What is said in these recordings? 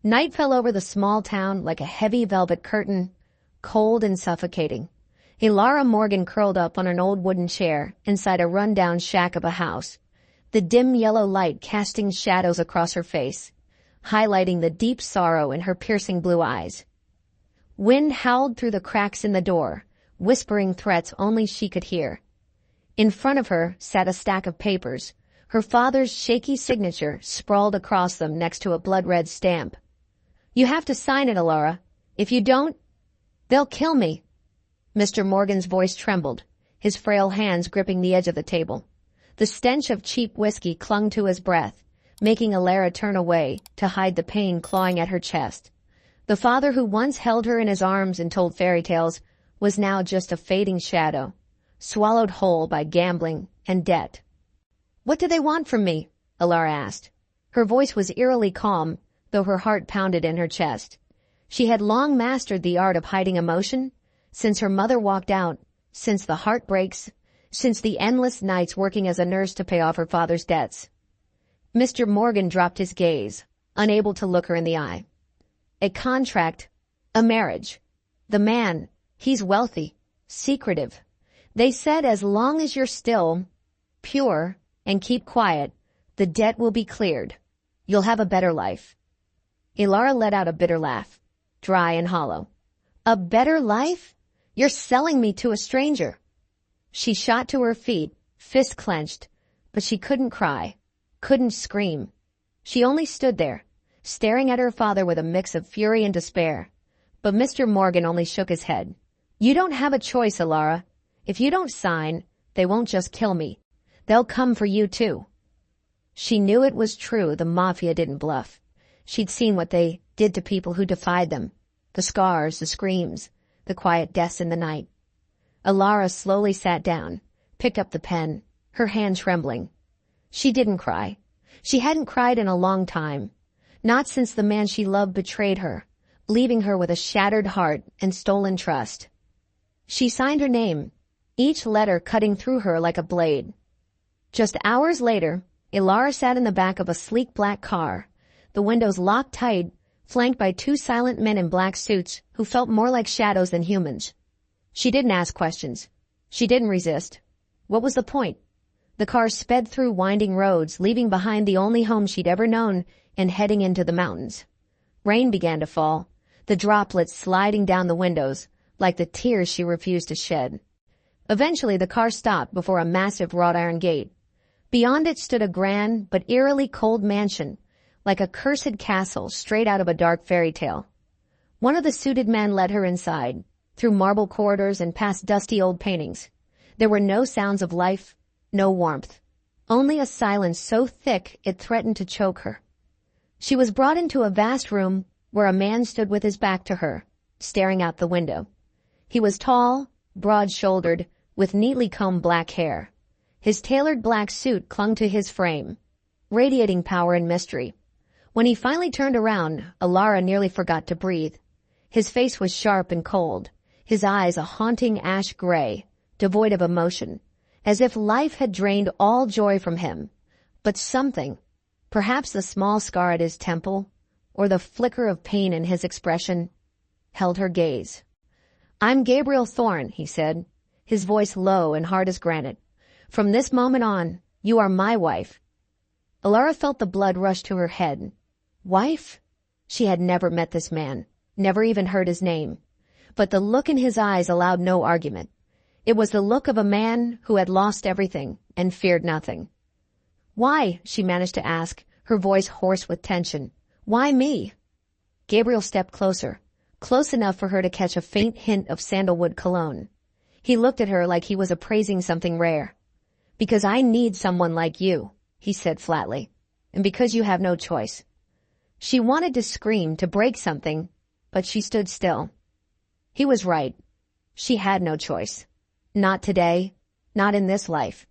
Night fell over the small town like a heavy velvet curtain, cold and suffocating. Elara Morgan curled up on an old wooden chair inside a run-down shack of a house, the dim yellow light casting shadows across her face, highlighting the deep sorrow in her piercing blue eyes. Wind howled through the cracks in the door, whispering threats only she could hear. In front of her sat a stack of papers, her father's shaky signature sprawled across them next to a blood-red stamp. "You have to sign it, Elara. If you don't, they'll kill me." Mr. Morgan's voice trembled, his frail hands gripping the edge of the table. The stench of cheap whiskey clung to his breath, making Elara turn away to hide the pain clawing at her chest. The father who once held her in his arms and told fairy tales was now just a fading shadow, swallowed whole by gambling and debt. "What do they want from me?" Elara asked. Her voice was eerily calm, though her heart pounded in her chest. She had long mastered the art of hiding emotion, since her mother walked out, since the heartbreaks, since the endless nights working as a nurse to pay off her father's debts. Mr. Morgan dropped his gaze, unable to look her in the eye. "A contract, a marriage. The man, he's wealthy, secretive. They said as long as you're still, pure, and keep quiet, the debt will be cleared. You'll have a better life." Elara let out a bitter laugh, dry and hollow. "A better life? You're selling me to a stranger." She shot to her feet, fist clenched, but she couldn't cry, couldn't scream. She only stood there, staring at her father with a mix of fury and despair. But Mr. Morgan only shook his head. "You don't have a choice, Elara. If you don't sign, they won't just kill me. They'll come for you too." She knew it was true. The mafia didn't bluff. She'd seen what they did to people who defied them. The scars, the screams, the quiet deaths in the night. Elara slowly sat down, picked up the pen, her hand trembling. She didn't cry. She hadn't cried in a long time. Not since the man she loved betrayed her, leaving her with a shattered heart and stolen trust. She signed her name, each letter cutting through her like a blade. Just hours later, Elara sat in the back of a sleek black car, the windows locked tight, flanked by two silent men in black suits who felt more like shadows than humans. She didn't ask questions. She didn't resist. What was the point? The car sped through winding roads, leaving behind the only home she'd ever known and heading into the mountains. Rain began to fall, the droplets sliding down the windows like the tears she refused to shed. Eventually, the car stopped before a massive wrought iron gate. Beyond it stood a grand but eerily cold mansion, like a cursed castle straight out of a dark fairy tale. One of the suited men led her inside, through marble corridors and past dusty old paintings. There were no sounds of life, no warmth, only a silence so thick it threatened to choke her. She was brought into a vast room where a man stood with his back to her, staring out the window. He was tall, broad-shouldered, with neatly combed black hair. His tailored black suit clung to his frame, radiating power and mystery. When he finally turned around, Elara nearly forgot to breathe. His face was sharp and cold, his eyes a haunting ash gray, devoid of emotion, as if life had drained all joy from him. But something, perhaps the small scar at his temple, or the flicker of pain in his expression, held her gaze. "I'm Gabriel Thorne," he said, his voice low and hard as granite. "From this moment on, you are my wife." Elara felt the blood rush to her head. Wife? She had never met this man, never even heard his name. But the look in his eyes allowed no argument. It was the look of a man who had lost everything and feared nothing. "Why?" she managed to ask, her voice hoarse with tension. "Why me?" Gabriel stepped closer, close enough for her to catch a faint hint of sandalwood cologne. He looked at her like he was appraising something rare. "Because I need someone like you," he said flatly, "and because you have no choice." She wanted to scream, to break something, but she stood still. He was right. She had no choice. Not today, not in this life.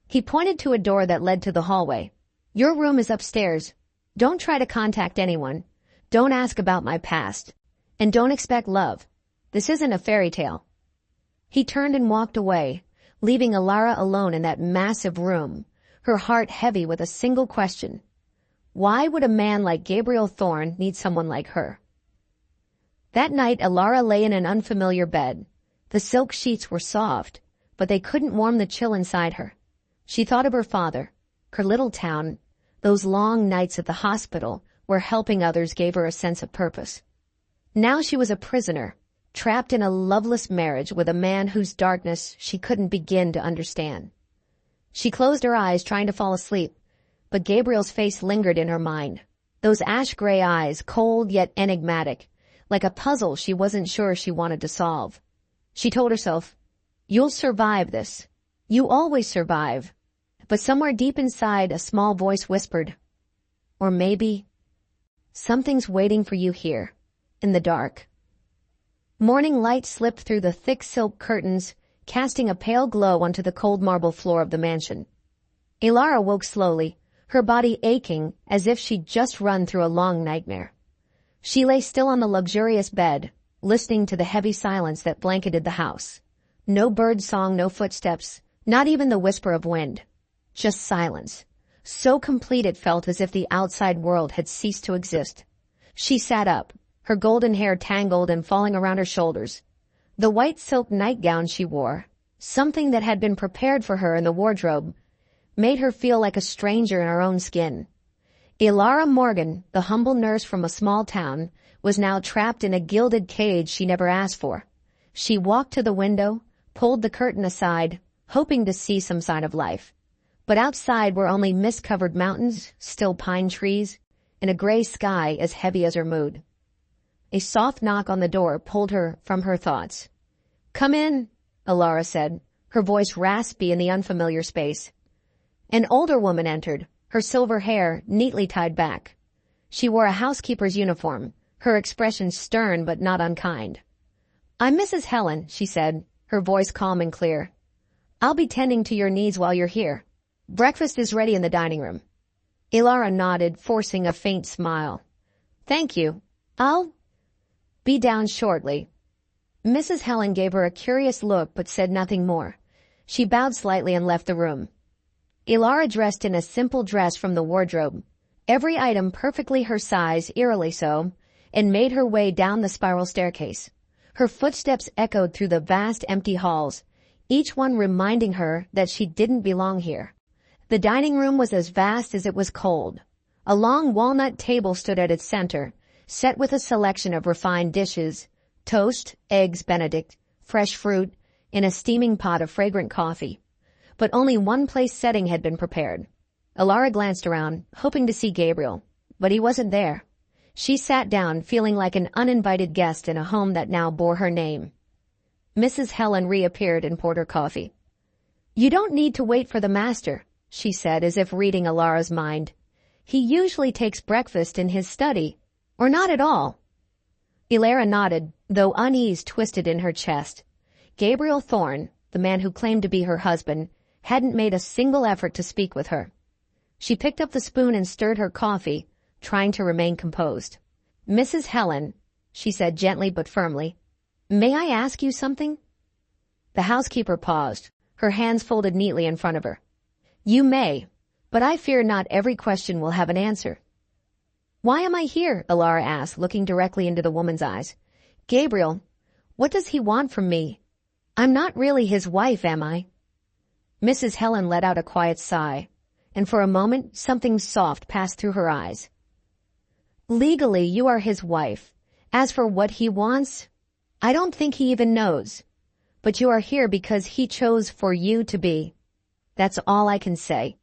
He pointed to a door that led to the hallway. "Your room is upstairs. Don't try to contact anyone. Don't ask about my past. And don't expect love. This isn't a fairy tale." He turned and walked away, leaving Elara alone in that massive room, her heart heavy with a single question. Why would a man like Gabriel Thorne need someone like her? That night, Alara lay in an unfamiliar bed. The silk sheets were soft, but they couldn't warm the chill inside her. She thought of her father, her little town, those long nights at the hospital where helping others gave her a sense of purpose. Now she was a prisoner, trapped in a loveless marriage with a man whose darkness she couldn't begin to understand. She closed her eyes, trying to fall asleep, but Gabriel's face lingered in her mind. Those ash-gray eyes, cold yet enigmatic, like a puzzle she wasn't sure she wanted to solve. She told herself, "You'll survive this. You always survive." But somewhere deep inside, a small voice whispered, "Or maybe something's waiting for you here, in the dark." Morning light slipped through the thick silk curtains, casting a pale glow onto the cold marble floor of the mansion. Alara woke slowly, her body aching as if she'd just run through a long nightmare. She lay still on the luxurious bed, listening to the heavy silence that blanketed the house. No bird song, no footsteps, not even the whisper of wind. Just silence. So complete it felt as if the outside world had ceased to exist. She sat up, her golden hair tangled and falling around her shoulders. The white silk nightgown she wore, something that had been prepared for her in the wardrobe, made her feel like a stranger in her own skin. Alara Morgan, the humble nurse from a small town, was now trapped in a gilded cage she never asked for. She walked to the window, pulled the curtain aside, hoping to see some sign of life. But outside were only mist-covered mountains, still pine trees, and a gray sky as heavy as her mood. A soft knock on the door pulled her from her thoughts. "Come in," Alara said, her voice raspy in the unfamiliar space. An older woman entered, her silver hair neatly tied back. She wore a housekeeper's uniform, her expression stern but not unkind. "I'm Mrs. Helen," she said, her voice calm and clear. "I'll be tending to your needs while you're here. Breakfast is ready in the dining room." Alara nodded, forcing a faint smile. "Thank you. I'll be down shortly." Mrs. Helen gave her a curious look but said nothing more. She bowed slightly and left the room. Alara dressed in a simple dress from the wardrobe, every item perfectly her size, eerily so, and made her way down the spiral staircase. Her footsteps echoed through the vast empty halls, each one reminding her that she didn't belong here. The dining room was as vast as it was cold. A long walnut table stood at its center, set with a selection of refined dishes, toast, eggs Benedict, fresh fruit, and a steaming pot of fragrant coffee. But only one place setting had been prepared. Alara glanced around, hoping to see Gabriel, but he wasn't there. She sat down, feeling like an uninvited guest in a home that now bore her name. Mrs. Helen reappeared and poured her coffee. "You don't need to wait for the master," she said, as if reading Alara's mind. "He usually takes breakfast in his study, or not at all." Alara nodded, though unease twisted in her chest. Gabriel Thorne, the man who claimed to be her husband, hadn't made a single effort to speak with her. She picked up the spoon and stirred her coffee, trying to remain composed. "Mrs. Helen," she said gently but firmly, "may I ask you something?" The housekeeper paused, her hands folded neatly in front of her. "You may, but I fear not every question will have an answer." "Why am I here?" Alara asked, looking directly into the woman's eyes. "Gabriel, what does he want from me? I'm not really his wife, am I?" Mrs. Helen let out a quiet sigh, and for a moment something soft passed through her eyes. "Legally, you are his wife. As for what he wants, I don't think he even knows. But you are here because he chose for you to be. That's all I can say."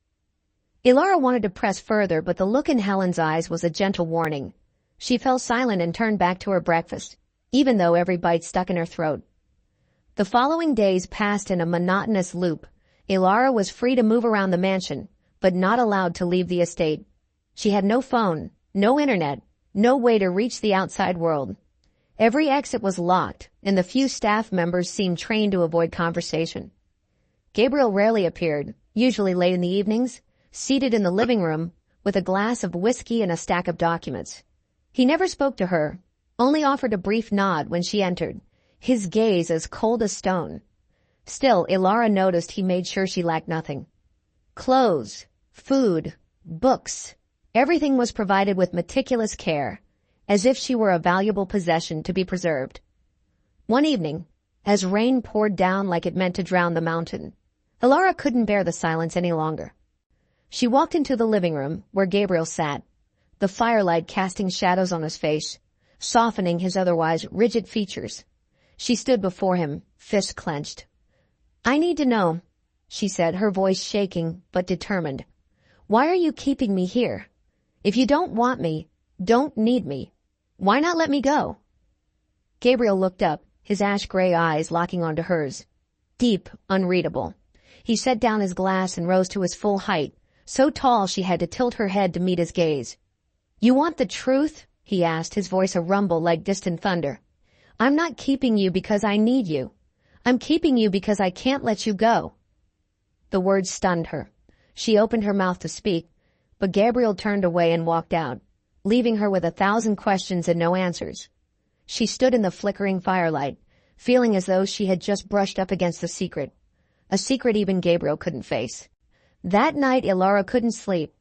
Alara wanted to press further, but the look in Helen's eyes was a gentle warning. She fell silent and turned back to her breakfast, even though every bite stuck in her throat. The following days passed in a monotonous loop. Alara was free to move around the mansion, but not allowed to leave the estate. She had no phone, no internet, no way to reach the outside world. Every exit was locked, and the few staff members seemed trained to avoid conversation. Gabriel rarely appeared, usually late in the evenings, seated in the living room with a glass of whiskey and a stack of documents. He never spoke to her, only offered a brief nod when she entered, his gaze as cold as stone. Still, Alara noticed he made sure she lacked nothing. Clothes, food, books, Everything was provided with meticulous care, as if she were a valuable possession to be preserved. One evening, as rain poured down like it meant to drown the mountain, Elara couldn't bear the silence any longer. She walked into the living room where Gabriel sat, the firelight casting shadows on his face, softening his otherwise rigid features. She stood before him, fists clenched. "I need to know," she said, her voice shaking but determined. "Why are you keeping me here? If you don't want me, don't need me, why not let me go?" Gabriel looked up, his ash-gray eyes locking onto hers. Deep, unreadable. He set down his glass and rose to his full height, so tall she had to tilt her head to meet his gaze. "You want the truth?" he asked, his voice a rumble like distant thunder. "I'm not keeping you because I need you. I'm keeping you because I can't let you go." The words stunned her. She opened her mouth to speak, but Gabriel turned away and walked out, leaving her with 1,000 questions and no answers. She stood in the flickering firelight, feeling as though she had just brushed up against a secret even Gabriel couldn't face. That night, Elara couldn't sleep.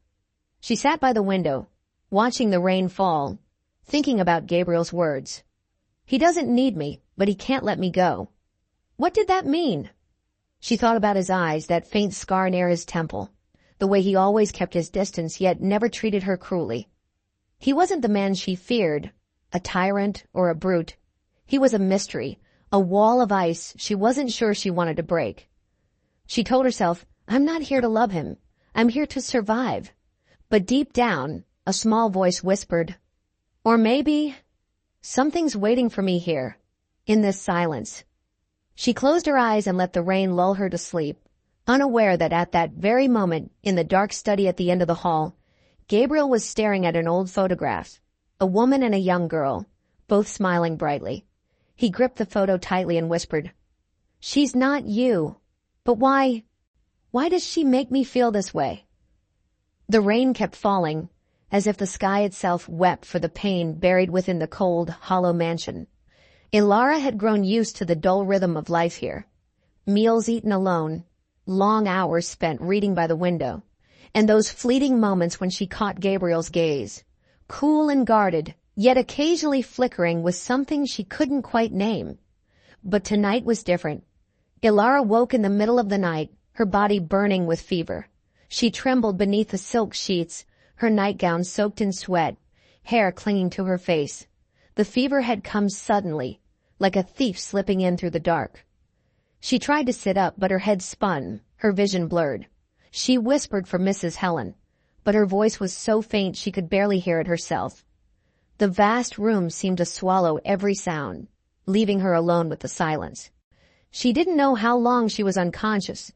She sat by the window, watching the rain fall, thinking about Gabriel's words. "He doesn't need me, but he can't let me go." What did that mean? She thought about his eyes, that faint scar near his temple, the way he always kept his distance yet never treated her cruelly. He wasn't the man she feared, a tyrant or a brute. He was a mystery, a wall of ice she wasn't sure she wanted to break. She told herself, "I'm not here to love him. I'm here to survive." But deep down, a small voice whispered, "Or maybe something's waiting for me here, in this silence." She closed her eyes and let the rain lull her to sleep, unaware that at that very moment, in the dark study at the end of the hall, Gabriel was staring at an old photograph, a woman and a young girl, both smiling brightly. He gripped the photo tightly and whispered, "She's not you. But why does she make me feel this way?" The rain kept falling, as if the sky itself wept for the pain buried within the cold, hollow mansion. Elara had grown used to the dull rhythm of life here. Meals eaten alone, long hours spent reading by the window, and those fleeting moments when she caught Gabriel's gaze, cool and guarded, yet occasionally flickering with something she couldn't quite name. But tonight was different. Elara woke in the middle of the night, her body burning with fever. She trembled beneath the silk sheets, her nightgown soaked in sweat, hair clinging to her face. The fever had come suddenly, like a thief slipping in through the dark. She tried to sit up, but her head spun, her vision blurred. She whispered for Mrs. Helen, but her voice was so faint she could barely hear it herself. The vast room seemed to swallow every sound, leaving her alone with the silence. She didn't know how long she was unconscious,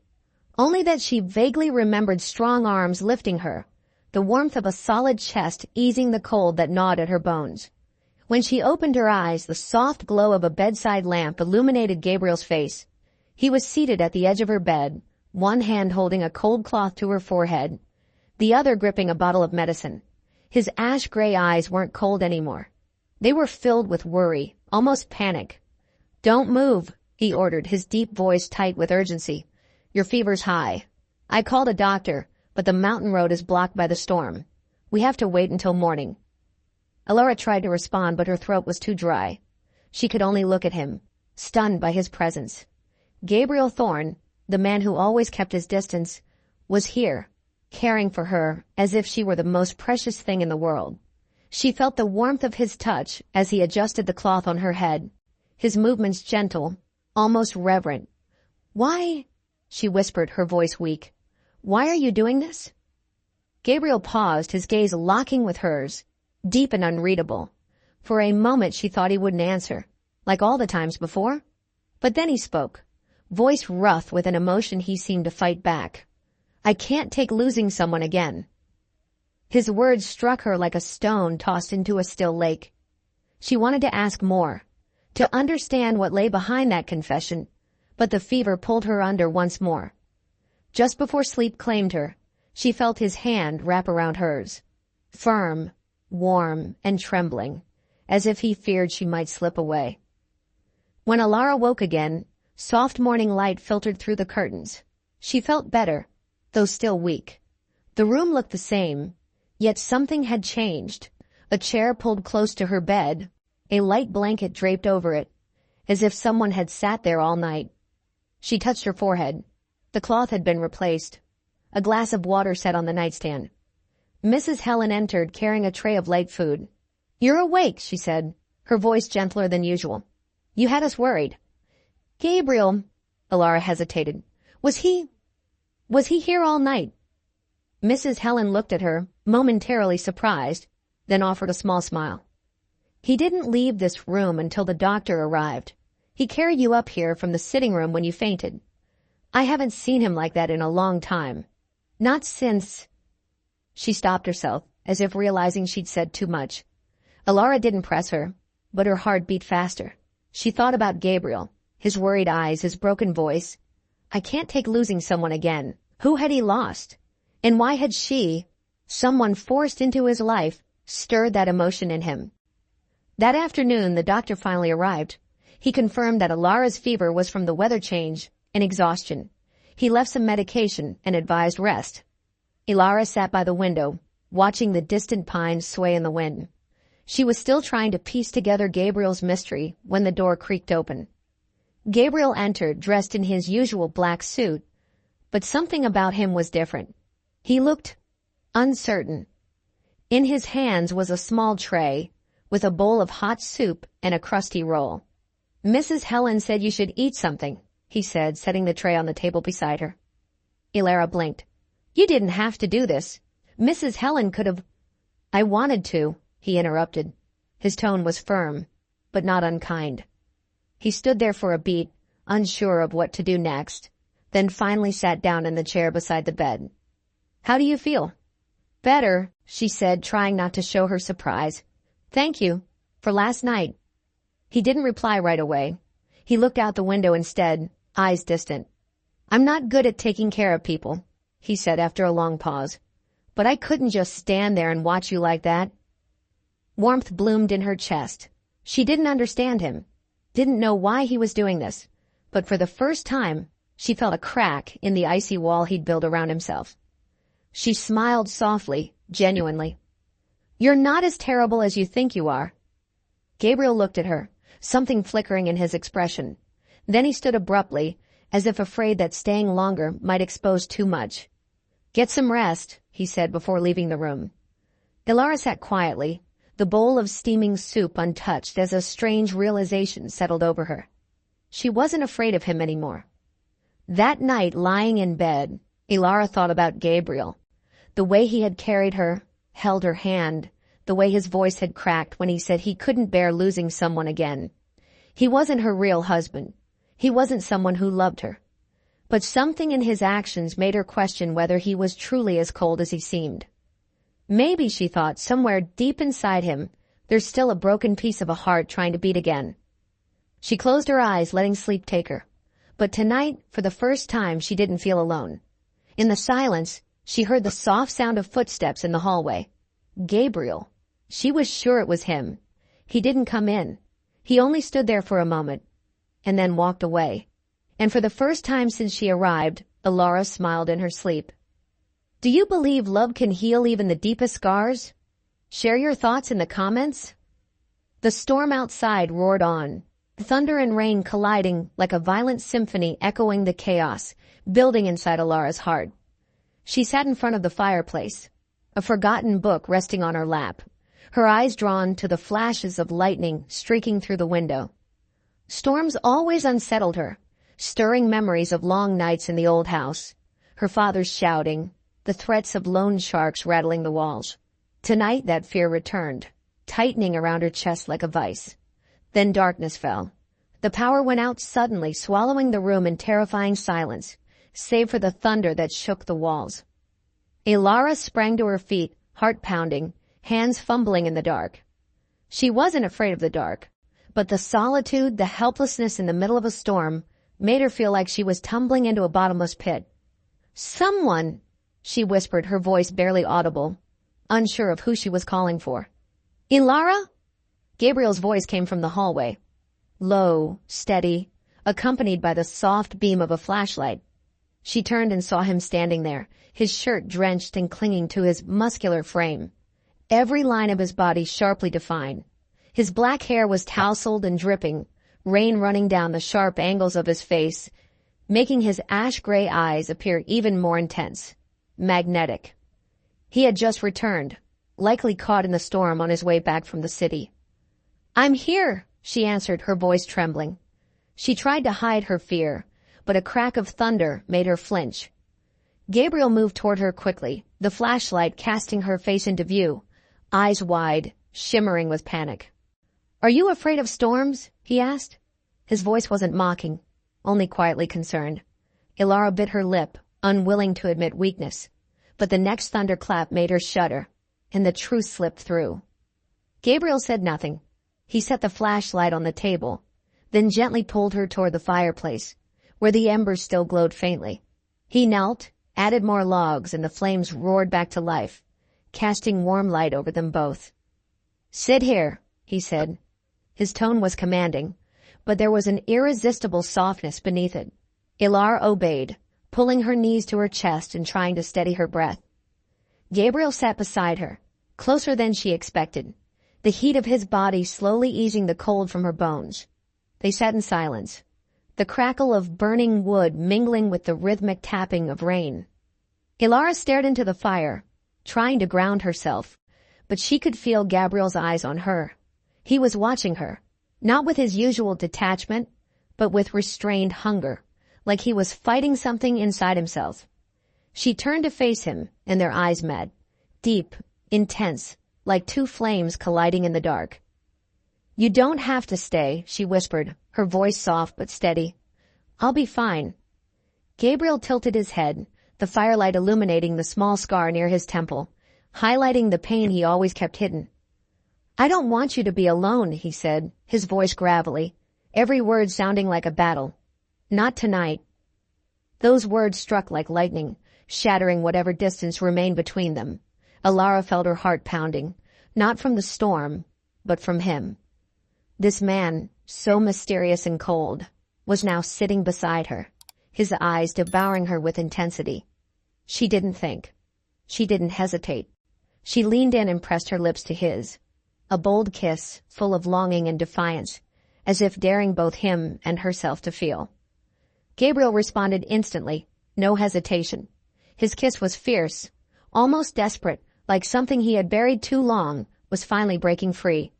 only that she vaguely remembered strong arms lifting her, the warmth of a solid chest easing the cold that gnawed at her bones. When she opened her eyes, the soft glow of a bedside lamp illuminated Gabriel's face. He was seated at the edge of her bed, one hand holding a cold cloth to her forehead, the other gripping a bottle of medicine. His ash-gray eyes weren't cold anymore. They were filled with worry, almost panic. "Don't move," he ordered, his deep voice tight with urgency. "Your fever's high. I called a doctor, but the mountain road is blocked by the storm. We have to wait until morning." Elara tried to respond, but her throat was too dry. She could only look at him, stunned by his presence. Gabriel Thorne, the man who always kept his distance, was here, caring for her as if she were the most precious thing in the world. She felt the warmth of his touch as he adjusted the cloth on her head, his movements gentle, almost reverent. "Why?" she whispered, her voice weak. "Why are you doing this?" Gabriel paused, his gaze locking with hers, deep and unreadable. For a moment she thought he wouldn't answer, like all the times before. But then he spoke, voice rough with an emotion he seemed to fight back. "I can't take losing someone again." His words struck her like a stone tossed into a still lake. She wanted to ask more, to understand what lay behind that confession, but the fever pulled her under once more. Just before sleep claimed her, she felt his hand wrap around hers, firm, warm, and trembling, as if he feared she might slip away. When Elara woke again, soft morning light filtered through the curtains. She felt better, though still weak. The room looked the same, Yet something had changed. A chair pulled close to her bed, a light blanket draped over it, as if someone had sat there all night. She touched her forehead. The cloth had been replaced. A glass of water sat on the nightstand. Mrs. Helen entered, carrying a tray of light food. "You're awake," she said, her voice gentler than usual. "You had us worried." "Gabriel," Ilara hesitated. Was he here all night?" Mrs. Helen looked at her, momentarily surprised, then offered a small smile. "He didn't leave this room until the doctor arrived. He carried you up here from the sitting room when you fainted. I haven't seen him like that in a long time. Not since—" She stopped herself, as if realizing she'd said too much. Ilara didn't press her, but her heart beat faster. She thought about Gabriel, his worried eyes, his broken voice. I can't take losing someone again. Who had he lost? And why had she, someone forced into his life, stirred that emotion in him? That afternoon, the doctor finally arrived. He confirmed that Ilara's fever was from the weather change and exhaustion. He left some medication and advised rest. Ilara sat by the window, watching the distant pines sway in the wind. She was still trying to piece together Gabriel's mystery when the door creaked open. Gabriel entered, dressed in his usual black suit, but something about him was different. He looked uncertain. In his hands was a small tray with a bowl of hot soup and a crusty roll. "Mrs. Helen said you should eat something," he said, setting the tray on the table beside her. Ilara blinked. "You didn't have to do this. Mrs. Helen could have—" "I wanted to," he interrupted. His tone was firm, but not unkind. He stood there for a beat, unsure of what to do next, then finally sat down in the chair beside the bed. "How do you feel?" "Better," she said, trying not to show her surprise. "Thank you for last night." He didn't reply right away. He looked out the window instead, eyes distant. "I'm not good at taking care of people," he said after a long pause. "But I couldn't just stand there and watch you like that." Warmth bloomed in her chest. She didn't understand him, didn't know why he was doing this, but for the first time, she felt a crack in the icy wall he'd built around himself. She smiled softly, genuinely. "You're not as terrible as you think you are." Gabriel looked at her, something flickering in his expression. Then he stood abruptly, as if afraid that staying longer might expose too much. "Get some rest," he said before leaving the room. Ilara sat quietly, the bowl of steaming soup untouched, as a strange realization settled over her. She wasn't afraid of him anymore. That night, lying in bed, Ilara thought about Gabriel. The way he had carried her, held her hand, the way his voice had cracked when he said he couldn't bear losing someone again. He wasn't her real husband. He wasn't someone who loved her. But something in his actions made her question whether he was truly as cold as he seemed. Maybe, she thought, somewhere deep inside him, there's still a broken piece of a heart trying to beat again. She closed her eyes, letting sleep take her. But tonight, for the first time, she didn't feel alone. In the silence, she heard the soft sound of footsteps in the hallway. Gabriel. She was sure it was him. He didn't come in. He only stood there for a moment, and then walked away. And for the first time since she arrived, Ilara smiled in her sleep. Do you believe love can heal even the deepest scars? Share your thoughts in the comments. The storm outside roared on, thunder and rain colliding like a violent symphony echoing the chaos, building inside Ilara's heart. She sat in front of the fireplace, a forgotten book resting on her lap, her eyes drawn to the flashes of lightning streaking through the window. Storms always unsettled her, stirring memories of long nights in the old house, her father's shouting, the threats of loan sharks rattling the walls. Tonight that fear returned, tightening around her chest like a vice. Then darkness fell. The power went out suddenly, swallowing the room in terrifying silence, save for the thunder that shook the walls. Ilara sprang to her feet, heart pounding, hands fumbling in the dark. She wasn't afraid of the dark, but the solitude, the helplessness in the middle of a storm, made her feel like she was tumbling into a bottomless pit. "Someone!" she whispered, her voice barely audible, unsure of who she was calling for. "Ilara?" Gabriel's voice came from the hallway, low, steady, accompanied by the soft beam of a flashlight. She turned and saw him standing there, his shirt drenched and clinging to his muscular frame. Every line of his body sharply defined. His black hair was tousled and dripping, rain running down the sharp angles of his face, making his ash-gray eyes appear even more intense, magnetic. He had just returned, likely caught in the storm on his way back from the city. "I'm here," she answered, her voice trembling. She tried to hide her fear, but a crack of thunder made her flinch. Gabriel moved toward her quickly, the flashlight casting her face into view, eyes wide, shimmering with panic. "Are you afraid of storms?" he asked. His voice wasn't mocking, only quietly concerned. Ilara bit her lip, unwilling to admit weakness, but the next thunderclap made her shudder, and the truth slipped through. Gabriel said nothing. He set the flashlight on the table, then gently pulled her toward the fireplace, where the embers still glowed faintly. He knelt, added more logs, and the flames roared back to life, casting warm light over them both. "Sit here," he said. His tone was commanding, but there was an irresistible softness beneath it. Ilara obeyed, pulling her knees to her chest and trying to steady her breath. Gabriel sat beside her, closer than she expected, the heat of his body slowly easing the cold from her bones. They sat in silence, the crackle of burning wood mingling with the rhythmic tapping of rain. Ilara stared into the fire, trying to ground herself, but she could feel Gabriel's eyes on her. He was watching her, not with his usual detachment, but with restrained hunger, like he was fighting something inside himself. She turned to face him, and their eyes met, deep, intense, like two flames colliding in the dark. "You don't have to stay," she whispered, her voice soft but steady. "I'll be fine." Gabriel tilted his head, the firelight illuminating the small scar near his temple, highlighting the pain he always kept hidden. "I don't want you to be alone," he said, his voice gravelly, every word sounding like a battle. "Not tonight." Those words struck like lightning, shattering whatever distance remained between them. Ilara felt her heart pounding, not from the storm, but from him. This man, so mysterious and cold, was now sitting beside her, his eyes devouring her with intensity. She didn't think. She didn't hesitate. She leaned in and pressed her lips to his. A bold kiss, full of longing and defiance, as if daring both him and herself to feel. Gabriel responded instantly, no hesitation. His kiss was fierce, almost desperate, like something he had buried too long was finally breaking free.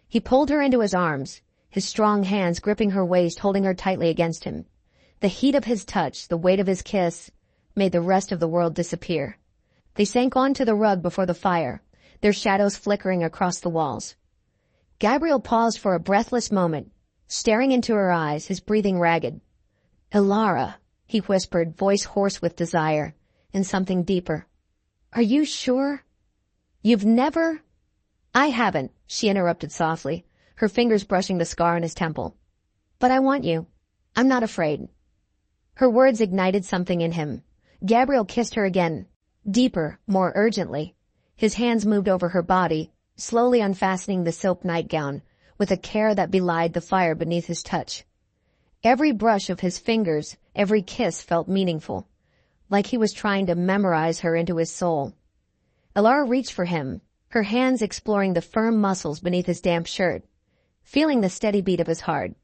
He pulled her into his arms, his strong hands gripping her waist, holding her tightly against him. The heat of his touch, the weight of his kiss, made the rest of the world disappear. They sank onto the rug before the fire, their shadows flickering across the walls. Gabriel paused for a breathless moment, staring into her eyes, his breathing ragged. "Ilara," he whispered, voice hoarse with desire, and something deeper. "Are you sure? You've never—" "I haven't," she interrupted softly, her fingers brushing the scar on his temple. "But I want you. I'm not afraid." Her words ignited something in him. Gabriel kissed her again, deeper, more urgently. His hands moved over her body, slowly unfastening the silk nightgown, with a care that belied the fire beneath his touch. Every brush of his fingers, every kiss felt meaningful, like he was trying to memorize her into his soul. Ilara reached for him, her hands exploring the firm muscles beneath his damp shirt, feeling the steady beat of his heart.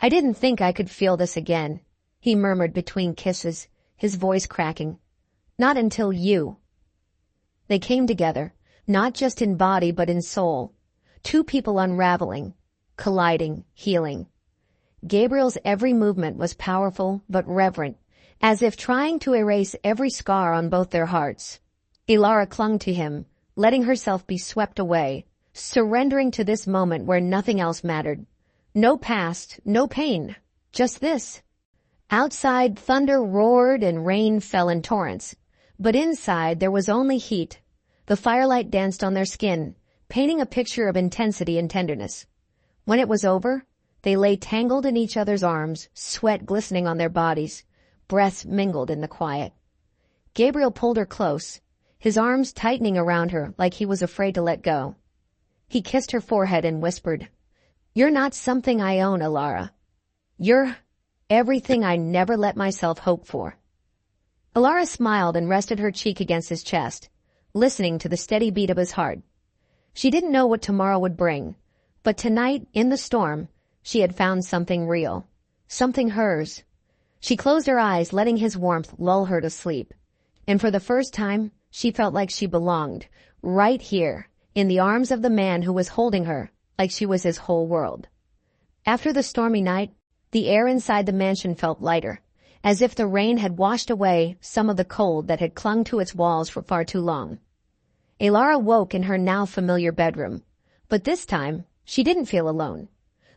"I didn't think I could feel this again," he murmured between kisses, his voice cracking. "Not until you." They came together, not just in body but in soul, two people unraveling, colliding, healing. Gabriel's every movement was powerful but reverent, as if trying to erase every scar on both their hearts. Ilara clung to him, letting herself be swept away, surrendering to this moment where nothing else mattered. No past, no pain, just this. Outside, thunder roared and rain fell in torrents, but inside there was only heat. The firelight danced on their skin, painting a picture of intensity and tenderness. When it was over, they lay tangled in each other's arms, sweat glistening on their bodies, breaths mingled in the quiet. Gabriel pulled her close, his arms tightening around her like he was afraid to let go. He kissed her forehead and whispered, "You're not something I own, Ilara. You're everything I never let myself hope for." Alara smiled and rested her cheek against his chest, listening to the steady beat of his heart. She didn't know what tomorrow would bring, but tonight, in the storm, she had found something real, something hers. She closed her eyes, letting his warmth lull her to sleep. And for the first time, she felt like she belonged, right here, in the arms of the man who was holding her, like she was his whole world. After the stormy night, the air inside the mansion felt lighter, as if the rain had washed away some of the cold that had clung to its walls for far too long. Alara woke in her now familiar bedroom, but this time, she didn't feel alone.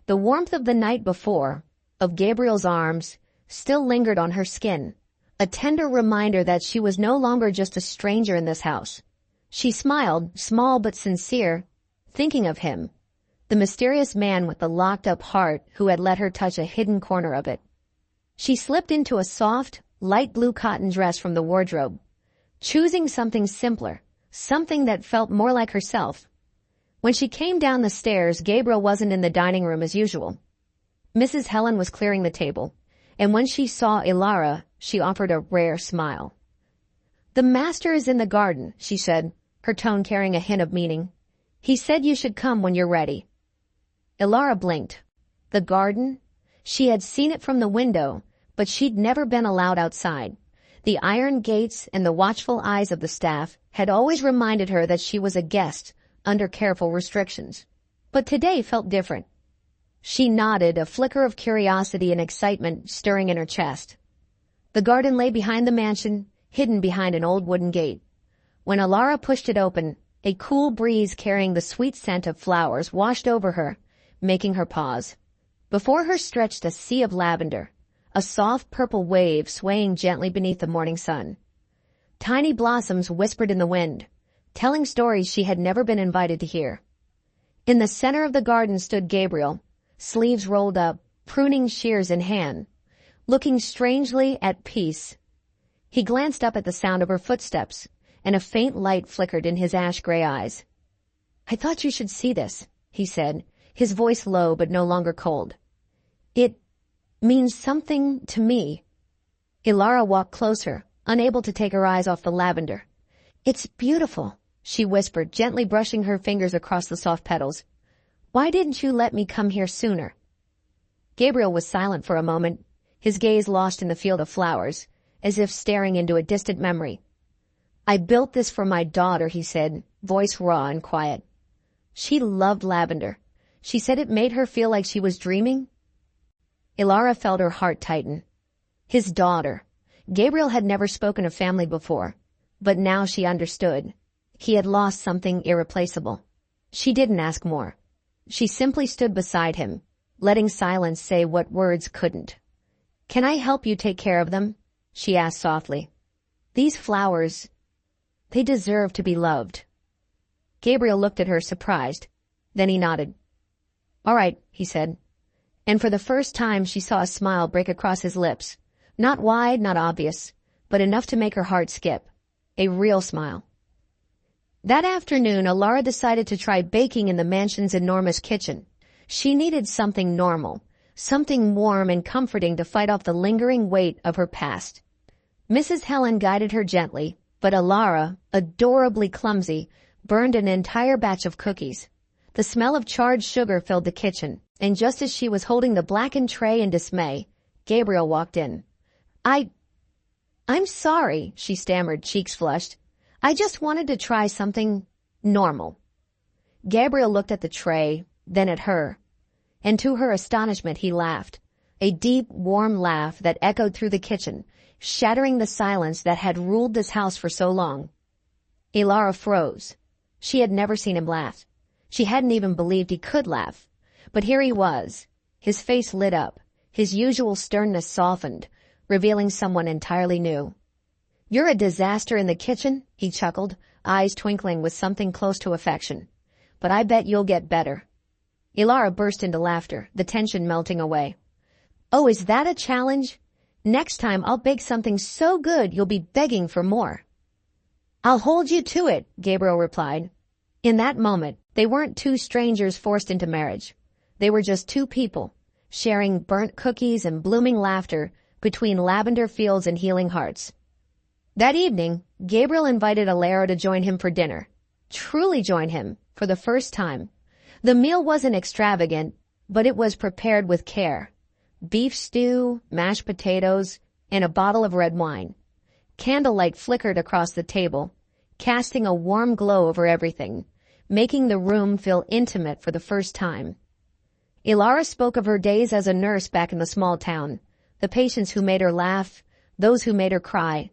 The warmth of the night before, of Gabriel's arms, still lingered on her skin, a tender reminder that she was no longer just a stranger in this house. She smiled, small but sincere, thinking of him, the mysterious man with the locked-up heart who had let her touch a hidden corner of it. She slipped into a soft, light blue cotton dress from the wardrobe, choosing something simpler, something that felt more like herself. When she came down the stairs, Gabriel wasn't in the dining room as usual. Mrs. Helen was clearing the table, and when she saw Alara, she offered a rare smile. "The master is in the garden," she said, her tone carrying a hint of meaning. "He said you should come when you're ready." Alara blinked. The garden? She had seen it from the window, but she'd never been allowed outside. The iron gates and the watchful eyes of the staff had always reminded her that she was a guest, under careful restrictions. But today felt different. She nodded, a flicker of curiosity and excitement stirring in her chest. The garden lay behind the mansion, hidden behind an old wooden gate. When Alara pushed it open, a cool breeze carrying the sweet scent of flowers washed over her, making her pause. Before her stretched a sea of lavender, a soft purple wave swaying gently beneath the morning sun. Tiny blossoms whispered in the wind, telling stories she had never been invited to hear. In the center of the garden stood Gabriel, sleeves rolled up, pruning shears in hand, looking strangely at peace. He glanced up at the sound of her footsteps, and a faint light flickered in his ash-gray eyes. "I thought you should see this," he said, his voice low but no longer cold. "It means something to me." Alara walked closer, unable to take her eyes off the lavender. "It's beautiful," she whispered, gently brushing her fingers across the soft petals. "Why didn't you let me come here sooner?" Gabriel was silent for a moment, his gaze lost in the field of flowers, as if staring into a distant memory. "I built this for my daughter," he said, voice raw and quiet. She loved lavender. She said it made her feel like she was dreaming. Alara felt her heart tighten. His daughter. Gabriel had never spoken of family before, but now she understood. He had lost something irreplaceable. She didn't ask more. She simply stood beside him, letting silence say what words couldn't. "Can I help you take care of them?" she asked softly. "These flowers, they deserve to be loved." Gabriel looked at her, surprised. Then he nodded. "All right," he said. And for the first time she saw a smile break across his lips. Not wide, not obvious, but enough to make her heart skip. A real smile. That afternoon, Alara decided to try baking in the mansion's enormous kitchen. She needed something normal, something warm and comforting to fight off the lingering weight of her past. Mrs. Helen guided her gently, but Alara, adorably clumsy, burned an entire batch of cookies. The smell of charred sugar filled the kitchen, and just as she was holding the blackened tray in dismay, Gabriel walked in. I'm sorry," she stammered, cheeks flushed. "I just wanted to try something normal." Gabriel looked at the tray, then at her, and to her astonishment he laughed, a deep, warm laugh that echoed through the kitchen, shattering the silence that had ruled this house for so long. Alara froze. She had never seen him laugh. She hadn't even believed he could laugh. But here he was. His face lit up, his usual sternness softened, revealing someone entirely new. "You're a disaster in the kitchen," he chuckled, eyes twinkling with something close to affection. "But I bet you'll get better." Alara burst into laughter, the tension melting away. "Oh, is that a challenge? Next time I'll bake something so good you'll be begging for more." "I'll hold you to it," Gabriel replied. In that moment, they weren't two strangers forced into marriage. They were just two people, sharing burnt cookies and blooming laughter between lavender fields and healing hearts. That evening, Gabriel invited Alara to join him for dinner. Truly join him, for the first time. The meal wasn't extravagant, but it was prepared with care. Beef stew, mashed potatoes, and a bottle of red wine. Candlelight flickered across the table, casting a warm glow over everything, making the room feel intimate for the first time. Alara spoke of her days as a nurse back in the small town, the patients who made her laugh, those who made her cry.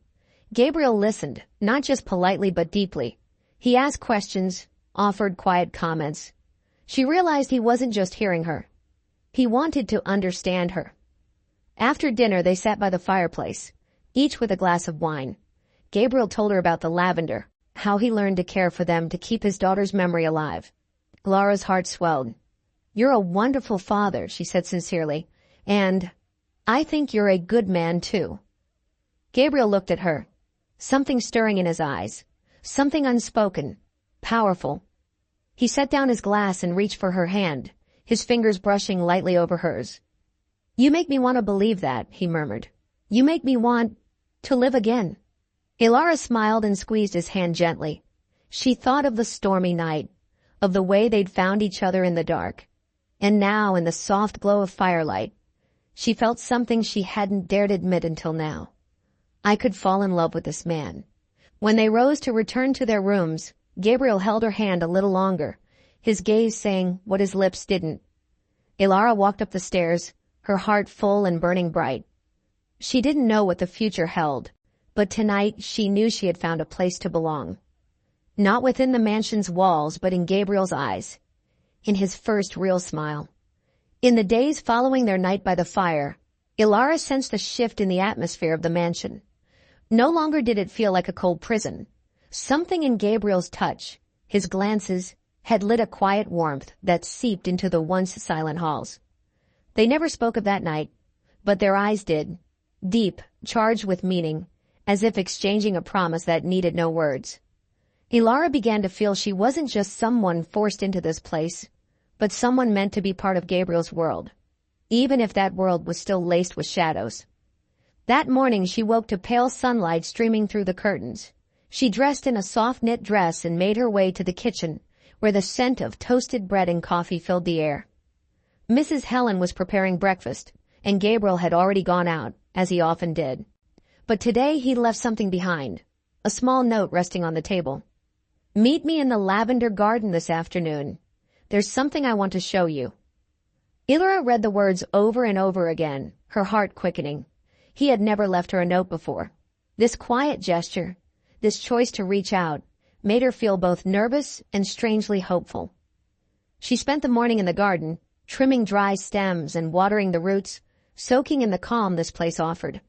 Gabriel listened, not just politely but deeply. He asked questions, offered quiet comments. She realized he wasn't just hearing her. He wanted to understand her. After dinner, they sat by the fireplace, each with a glass of wine. Gabriel told her about the lavender, how he learned to care for them to keep his daughter's memory alive. Lara's heart swelled. "You're a wonderful father," she said sincerely, "and I think you're a good man, too." Gabriel looked at her, something stirring in his eyes, something unspoken, powerful. He set down his glass and reached for her hand, his fingers brushing lightly over hers. "You make me want to believe that," he murmured. "You make me want to live again." Alara smiled and squeezed his hand gently. She thought of the stormy night, of the way they'd found each other in the dark. And now, in the soft glow of firelight, she felt something she hadn't dared admit until now. I could fall in love with this man. When they rose to return to their rooms, Gabriel held her hand a little longer, his gaze saying what his lips didn't. Alara walked up the stairs, her heart full and burning bright. She didn't know what the future held, but tonight she knew she had found a place to belong. Not within the mansion's walls, but in Gabriel's eyes, in his first real smile. In the days following their night by the fire, Alara sensed a shift in the atmosphere of the mansion. No longer did it feel like a cold prison. Something in Gabriel's touch, his glances, had lit a quiet warmth that seeped into the once silent halls. They never spoke of that night, but their eyes did, deep, charged with meaning, as if exchanging a promise that needed no words. Alara began to feel she wasn't just someone forced into this place, but someone meant to be part of Gabriel's world, even if that world was still laced with shadows. That morning she woke to pale sunlight streaming through the curtains. She dressed in a soft knit dress and made her way to the kitchen, where the scent of toasted bread and coffee filled the air. Mrs. Helen was preparing breakfast, and Gabriel had already gone out, as he often did. But today he left something behind, a small note resting on the table. "Meet me in the lavender garden this afternoon. There's something I want to show you." Alara read the words over and over again, her heart quickening. He had never left her a note before. This quiet gesture, this choice to reach out, made her feel both nervous and strangely hopeful. She spent the morning in the garden, trimming dry stems and watering the roots, soaking in the calm this place offered.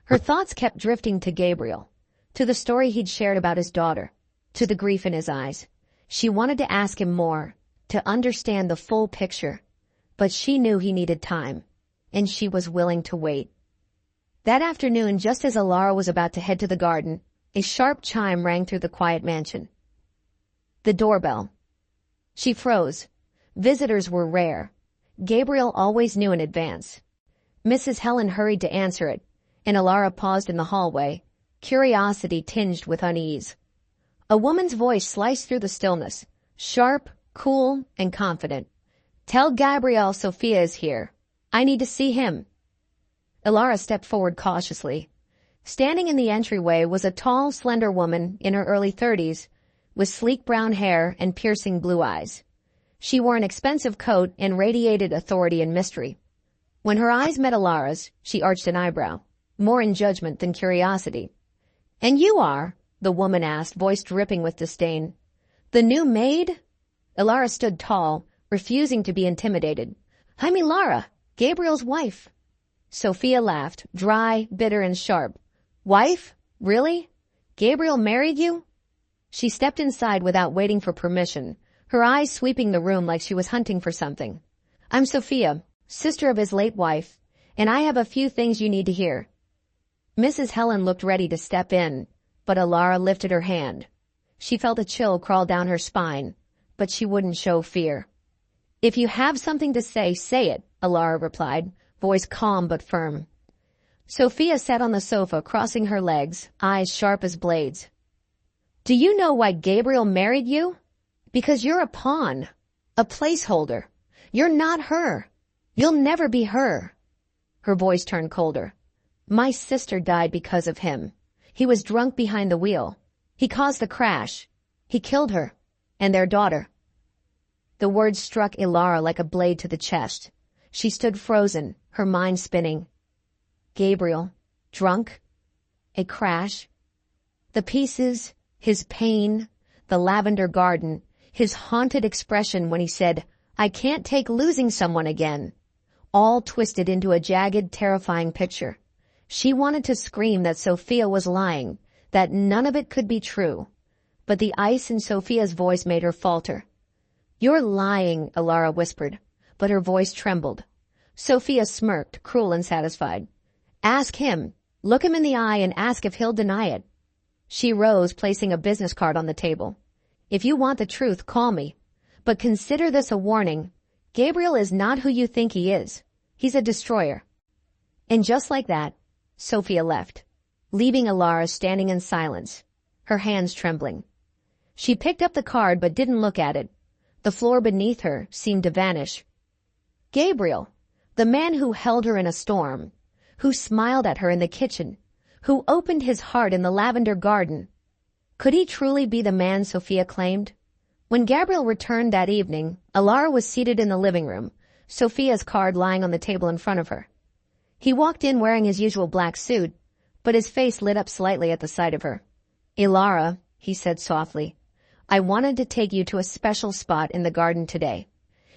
Her thoughts kept drifting to Gabriel, to the story he'd shared about his daughter, to the grief in his eyes. She wanted to ask him more, to understand the full picture, but she knew he needed time, and she was willing to wait. That afternoon, just as Alara was about to head to the garden, a sharp chime rang through the quiet mansion. The doorbell. She froze. Visitors were rare. Gabriel always knew in advance. Mrs. Helen hurried to answer it, and Alara paused in the hallway, curiosity tinged with unease. A woman's voice sliced through the stillness, sharp, cool, and confident. "Tell Gabriel Sophia is here. I need to see him." Alara stepped forward cautiously. Standing in the entryway was a tall, slender woman in her early 30s, with sleek brown hair and piercing blue eyes. She wore an expensive coat and radiated authority and mystery. When her eyes met Alara's, she arched an eyebrow, more in judgment than curiosity. "And you are?" the woman asked, voice dripping with disdain. "The new maid?" Alara stood tall, refusing to be intimidated. "I'm Alara, Gabriel's wife." Sophia laughed, dry, bitter, and sharp. "Wife? Really? Gabriel married you?" She stepped inside without waiting for permission, her eyes sweeping the room like she was hunting for something. "I'm Sophia, sister of his late wife, and I have a few things you need to hear." Mrs. Helen looked ready to step in, but Alara lifted her hand. She felt a chill crawl down her spine, but she wouldn't show fear. "If you have something to say, say it," Alara replied, voice calm but firm. Sophia sat on the sofa, crossing her legs, eyes sharp as blades. Do you know why Gabriel married you? Because you're a pawn, a placeholder. You're not her. You'll never be her. Her voice turned colder. My sister died because of him. He was drunk behind the wheel. He caused the crash. He killed her and their daughter. The words struck Ilara like a blade to the chest. She stood frozen, her mind spinning. Gabriel, drunk, a crash. The pieces, his pain, the lavender garden, his haunted expression when he said, I can't take losing someone again, all twisted into a jagged, terrifying picture. She wanted to scream that Sophia was lying, that none of it could be true. But the ice in Sophia's voice made her falter. You're lying, Ilara whispered, but her voice trembled. Sophia smirked, cruel and satisfied. Ask him. Look him in the eye and ask if he'll deny it. She rose, placing a business card on the table. If you want the truth, call me. But consider this a warning. Gabriel is not who you think he is. He's a destroyer. And just like that, Sophia left, leaving Ilara standing in silence, her hands trembling. She picked up the card but didn't look at it. The floor beneath her seemed to vanish. Gabriel, the man who held her in a storm, who smiled at her in the kitchen, who opened his heart in the lavender garden. Could he truly be the man Sophia claimed? When Gabriel returned that evening, Ilara was seated in the living room, Sophia's card lying on the table in front of her. He walked in wearing his usual black suit, but his face lit up slightly at the sight of her. Ilara, he said softly, I wanted to take you to a special spot in the garden today.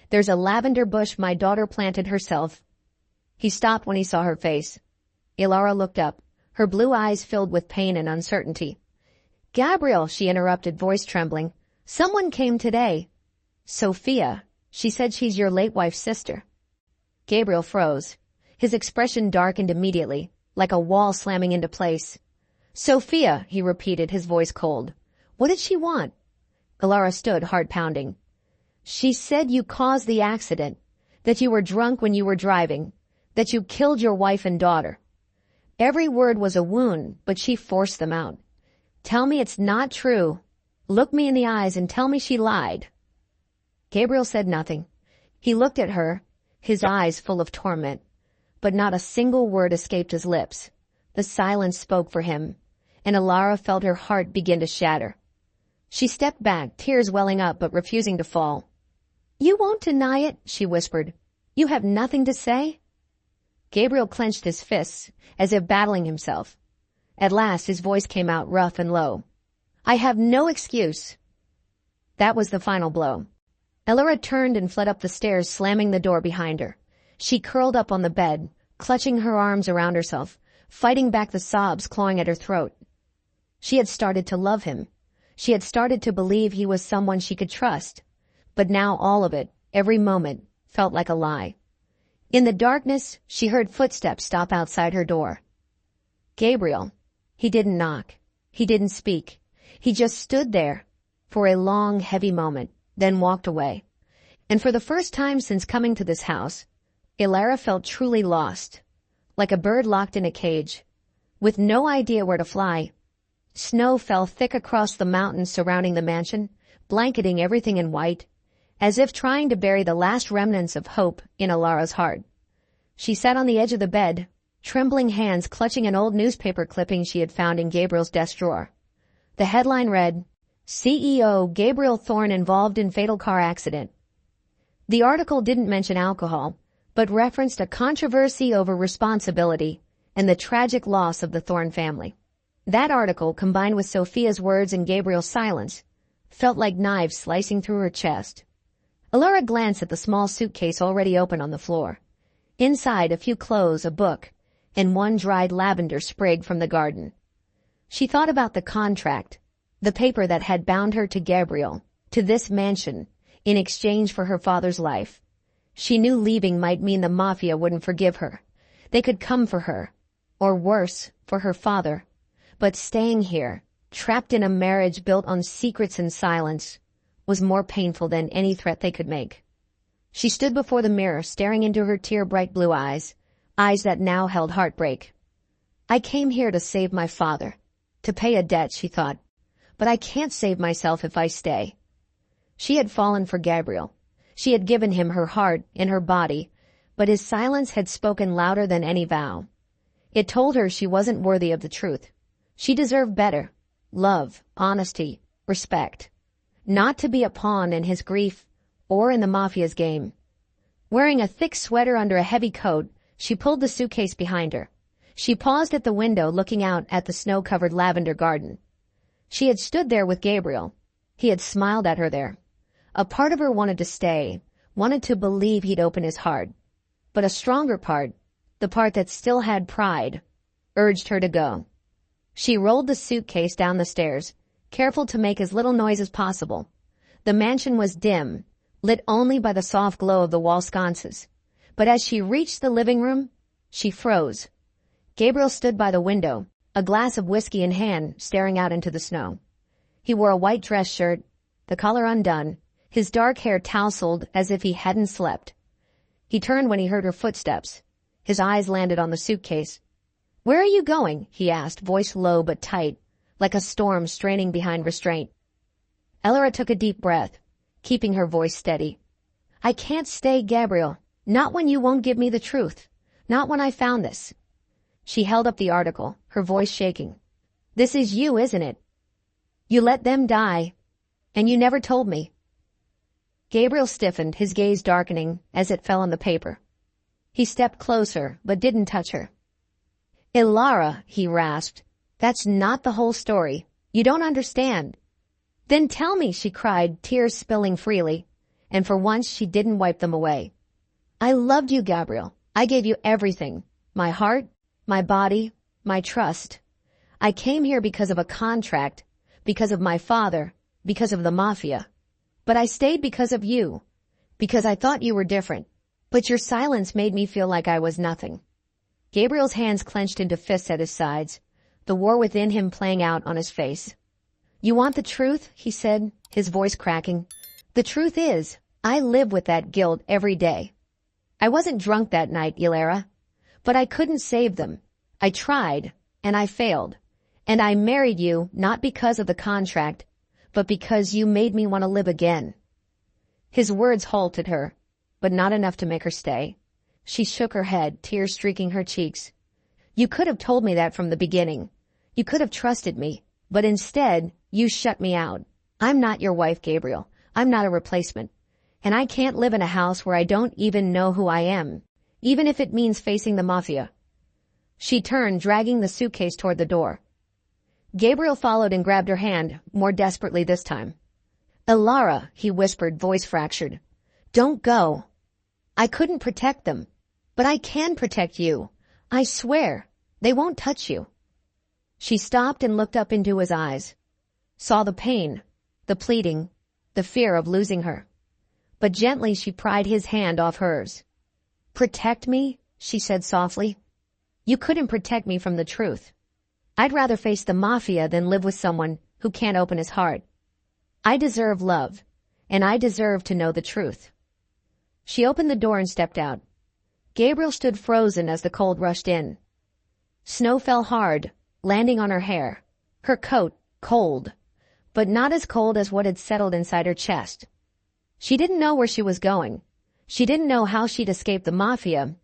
There's a lavender bush my daughter planted herself. He stopped when he saw her face. Ilara looked up, her blue eyes filled with pain and uncertainty. Gabriel, she interrupted, voice trembling. Someone came today. Sophia, she said she's your late wife's sister. Gabriel froze. His expression darkened immediately, like a wall slamming into place. Sophia, he repeated, his voice cold. What did she want? Ilara stood, heart pounding. She said you caused the accident, that you were drunk when you were driving, that you killed your wife and daughter. Every word was a wound, but she forced them out. Tell me it's not true. Look me in the eyes and tell me she lied. Gabriel said nothing. He looked at her, his eyes full of torment, but not a single word escaped his lips. The silence spoke for him, and Ilara felt her heart begin to shatter. She stepped back, tears welling up but refusing to fall. You won't deny it, she whispered. You have nothing to say? Gabriel clenched his fists, as if battling himself. At last his voice came out rough and low. I have no excuse. That was the final blow. Ilara turned and fled up the stairs, slamming the door behind her. She curled up on the bed, clutching her arms around herself, fighting back the sobs clawing at her throat. She had started to love him. She had started to believe he was someone she could trust. But now all of it, every moment, felt like a lie. In the darkness, she heard footsteps stop outside her door. Gabriel. He didn't knock. He didn't speak. He just stood there for a long, heavy moment, then walked away. And for the first time since coming to this house, Ilara felt truly lost, like a bird locked in a cage, with no idea where to fly. Snow fell thick across the mountains surrounding the mansion, blanketing everything in white, as if trying to bury the last remnants of hope in Ilara's heart. She sat on the edge of the bed, trembling hands clutching an old newspaper clipping she had found in Gabriel's desk drawer. The headline read, CEO Gabriel Thorne involved in fatal car accident. The article didn't mention alcohol, but referenced a controversy over responsibility and the tragic loss of the Thorne family. That article, combined with Sophia's words and Gabriel's silence, felt like knives slicing through her chest. Ilara glanced at the small suitcase already open on the floor. Inside, a few clothes, a book, and one dried lavender sprig from the garden. She thought about the contract, the paper that had bound her to Gabriel, to this mansion, in exchange for her father's life. She knew leaving might mean the mafia wouldn't forgive her. They could come for her, or worse, for her father. But staying here, trapped in a marriage built on secrets and silence, was more painful than any threat they could make. She stood before the mirror, staring into her tear-bright blue eyes, eyes that now held heartbreak. I came here to save my father. To pay a debt, she thought. But I can't save myself if I stay. She had fallen for Gabriel. She had given him her heart and her body, but his silence had spoken louder than any vow. It told her she wasn't worthy of the truth. She deserved better. Love, honesty, respect. Not to be a pawn in his grief or in the mafia's game. Wearing a thick sweater under a heavy coat, she pulled the suitcase behind her. She paused at the window looking out at the snow-covered lavender garden. She had stood there with Gabriel. He had smiled at her there. A part of her wanted to stay, wanted to believe he'd open his heart. But a stronger part, the part that still had pride, urged her to go. She rolled the suitcase down the stairs, careful to make as little noise as possible. The mansion was dim, lit only by the soft glow of the wall sconces. But as she reached the living room, she froze. Gabriel stood by the window, a glass of whiskey in hand, staring out into the snow. He wore a white dress shirt, the collar undone, his dark hair tousled as if he hadn't slept. He turned when he heard her footsteps. His eyes landed on the suitcase. "Where are you going?" he asked, voice low but tight, like a storm straining behind restraint. Elora took a deep breath, keeping her voice steady. "I can't stay, Gabriel. Not when you won't give me the truth. Not when I found this." She held up the article, her voice shaking. "This is you, isn't it? You let them die, and you never told me." Gabriel stiffened, his gaze darkening as it fell on the paper. He stepped closer, but didn't touch her. "Ilara," he rasped, "that's not the whole story. You don't understand." "Then tell me," she cried, tears spilling freely, and for once she didn't wipe them away. "I loved you, Gabriel. I gave you everything. My heart, my body, my trust. I came here because of a contract, because of my father, because of the mafia. But I stayed because of you, because I thought you were different. But your silence made me feel like I was nothing." Gabriel's hands clenched into fists at his sides, the war within him playing out on his face. "You want the truth?" he said, his voice cracking. "The truth is, I live with that guilt every day. I wasn't drunk that night, Ilara, but I couldn't save them. I tried, and I failed. And I married you not because of the contract, but because you made me want to live again." His words halted her, but not enough to make her stay. She shook her head, tears streaking her cheeks. "You could have told me that from the beginning. You could have trusted me, but instead, you shut me out. I'm not your wife, Gabriel. I'm not a replacement. And I can't live in a house where I don't even know who I am, even if it means facing the mafia." She turned, dragging the suitcase toward the door. Gabriel followed and grabbed her hand, more desperately this time. "Ilara," he whispered, voice fractured. "Don't go. I couldn't protect them, but I can protect you. I swear. They won't touch you." She stopped and looked up into his eyes, saw the pain, the pleading, the fear of losing her. But gently she pried his hand off hers. "Protect me?" she said softly. "You couldn't protect me from the truth. I'd rather face the mafia than live with someone who can't open his heart. I deserve love, and I deserve to know the truth." She opened the door and stepped out. Gabriel stood frozen as the cold rushed in. Snow fell hard, landing on her hair, her coat cold, but not as cold as what had settled inside her chest. She didn't know where she was going. She didn't know how she'd escape the mafia,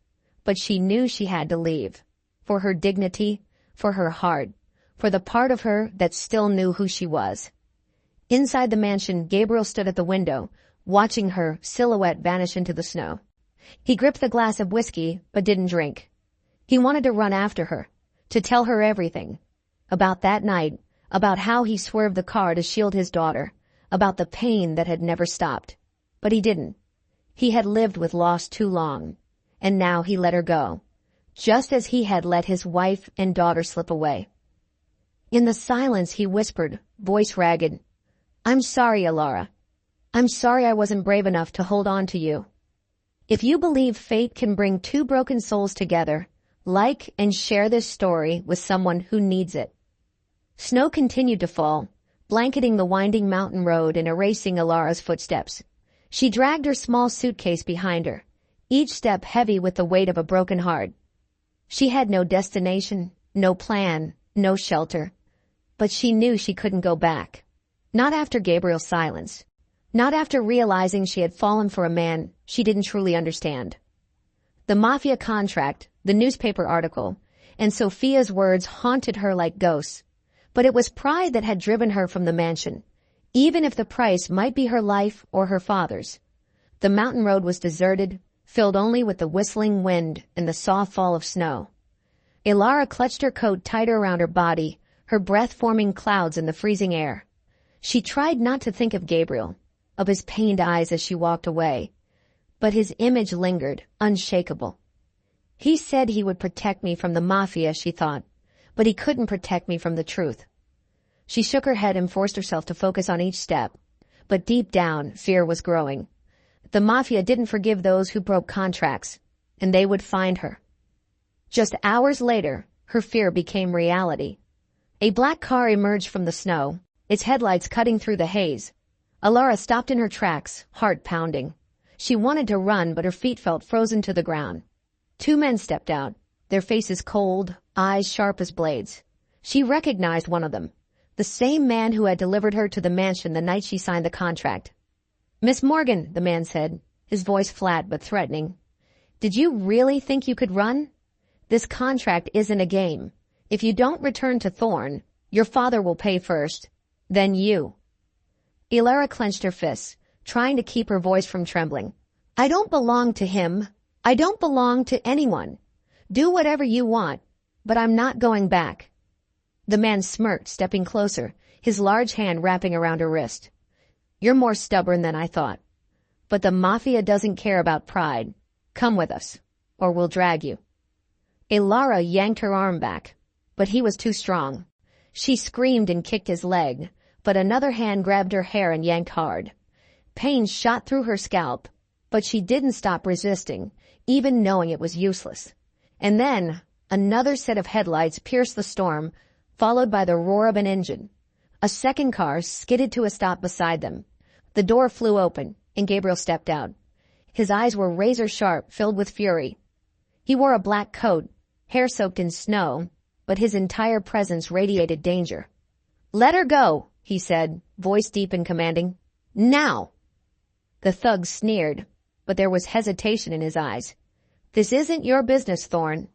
but she knew she had to leave. For her dignity, for her heart, for the part of her that still knew who she was. Inside the mansion, Gabriel stood at the window, watching her silhouette vanish into the snow. He gripped the glass of whiskey, but didn't drink. He wanted to run after her, to tell her everything. About that night, about how he swerved the car to shield his daughter, about the pain that had never stopped. But he didn't. He had lived with loss too long, and now he let her go, just as he had let his wife and daughter slip away. In the silence he whispered, voice ragged, "I'm sorry, Ilara. I'm sorry I wasn't brave enough to hold on to you. If you believe fate can bring two broken souls together, like and share this story with someone who needs it." Snow continued to fall, blanketing the winding mountain road and erasing Ilara's footsteps. She dragged her small suitcase behind her, each step heavy with the weight of a broken heart. She had no destination, no plan, no shelter. But she knew she couldn't go back. Not after Gabriel's silence. Not after realizing she had fallen for a man she didn't truly understand. The mafia contract, the newspaper article, and Sophia's words haunted her like ghosts. But it was pride that had driven her from the mansion, even if the price might be her life or her father's. The mountain road was deserted, filled only with the whistling wind and the soft fall of snow. Ilara clutched her coat tighter around her body, her breath forming clouds in the freezing air. She tried not to think of Gabriel, of his pained eyes as she walked away. But his image lingered, unshakable. He said he would protect me from the mafia, she thought, but he couldn't protect me from the truth. She shook her head and forced herself to focus on each step, but deep down, fear was growing. The mafia didn't forgive those who broke contracts, and they would find her. Just hours later, her fear became reality. A black car emerged from the snow, its headlights cutting through the haze. Ilara stopped in her tracks, heart pounding. She wanted to run, but her feet felt frozen to the ground. Two men stepped out, their faces cold, eyes sharp as blades. She recognized one of them, the same man who had delivered her to the mansion the night she signed the contract. "Miss Morgan," the man said, his voice flat but threatening. "Did you really think you could run? This contract isn't a game. If you don't return to Thorn, your father will pay first, then you." Ilara clenched her fists, trying to keep her voice from trembling. "I don't belong to him. I don't belong to anyone. Do whatever you want, but I'm not going back." The man smirked, stepping closer, his large hand wrapping around her wrist. "You're more stubborn than I thought. But the mafia doesn't care about pride. Come with us, or we'll drag you." Ilara yanked her arm back, but he was too strong. She screamed and kicked his leg, but another hand grabbed her hair and yanked hard. Pain shot through her scalp, but she didn't stop resisting, even knowing it was useless. And then, another set of headlights pierced the storm, followed by the roar of an engine. A second car skidded to a stop beside them. The door flew open, and Gabriel stepped out. His eyes were razor-sharp, filled with fury. He wore a black coat, hair soaked in snow, but his entire presence radiated danger. "Let her go," he said, voice deep and commanding. "Now!" The thug sneered, but there was hesitation in his eyes. "This isn't your business, Thorn."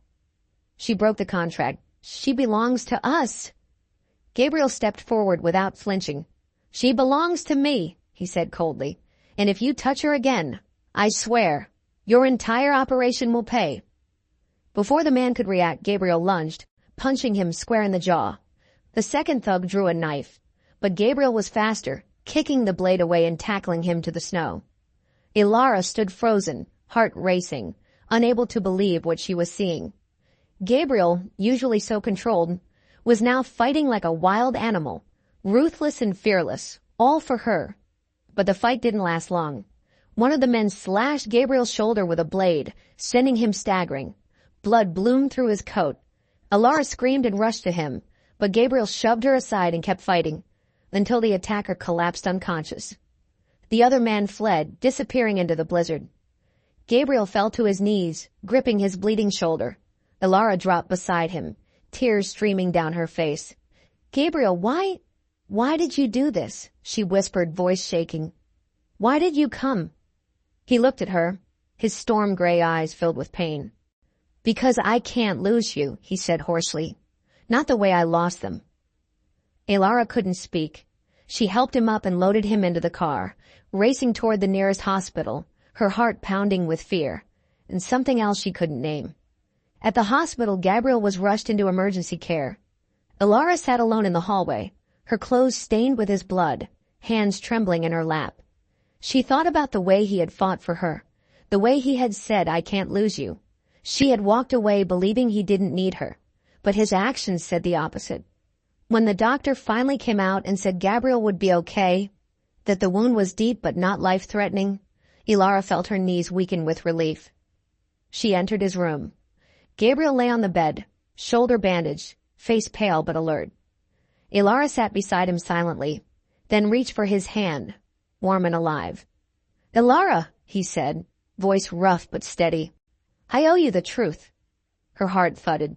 She broke the contract. "She belongs to us." Gabriel stepped forward without flinching. "She belongs to me," he said coldly. "And if you touch her again, I swear, your entire operation will pay." Before the man could react, Gabriel lunged, punching him square in the jaw. The second thug drew a knife, but Gabriel was faster, kicking the blade away and tackling him to the snow. Ilara stood frozen, heart racing, unable to believe what she was seeing. Gabriel, usually so controlled, was now fighting like a wild animal, ruthless and fearless, all for her. But the fight didn't last long. One of the men slashed Gabriel's shoulder with a blade, sending him staggering. Blood bloomed through his coat. Ilara screamed and rushed to him, but Gabriel shoved her aside and kept fighting, until the attacker collapsed unconscious. The other man fled, disappearing into the blizzard. Gabriel fell to his knees, gripping his bleeding shoulder. Ilara dropped beside him, tears streaming down her face. "Gabriel, why did you do this?" she whispered, voice shaking. "Why did you come?" He looked at her, his storm gray eyes filled with pain. "Because I can't lose you," he said hoarsely. "Not the way I lost them." Ilara couldn't speak. She helped him up and loaded him into the car, racing toward the nearest hospital, her heart pounding with fear, and something else she couldn't name. At the hospital, Gabriel was rushed into emergency care. Ilara sat alone in the hallway, her clothes stained with his blood, hands trembling in her lap. She thought about the way he had fought for her, the way he had said, "I can't lose you." She had walked away believing he didn't need her, but his actions said the opposite. When the doctor finally came out and said Gabriel would be okay, that the wound was deep but not life-threatening, Ilara felt her knees weaken with relief. She entered his room. Gabriel lay on the bed, shoulder bandaged, face pale but alert. Ilara sat beside him silently, then reached for his hand, warm and alive. "Ilara," he said, voice rough but steady. "I owe you the truth." Her heart thudded.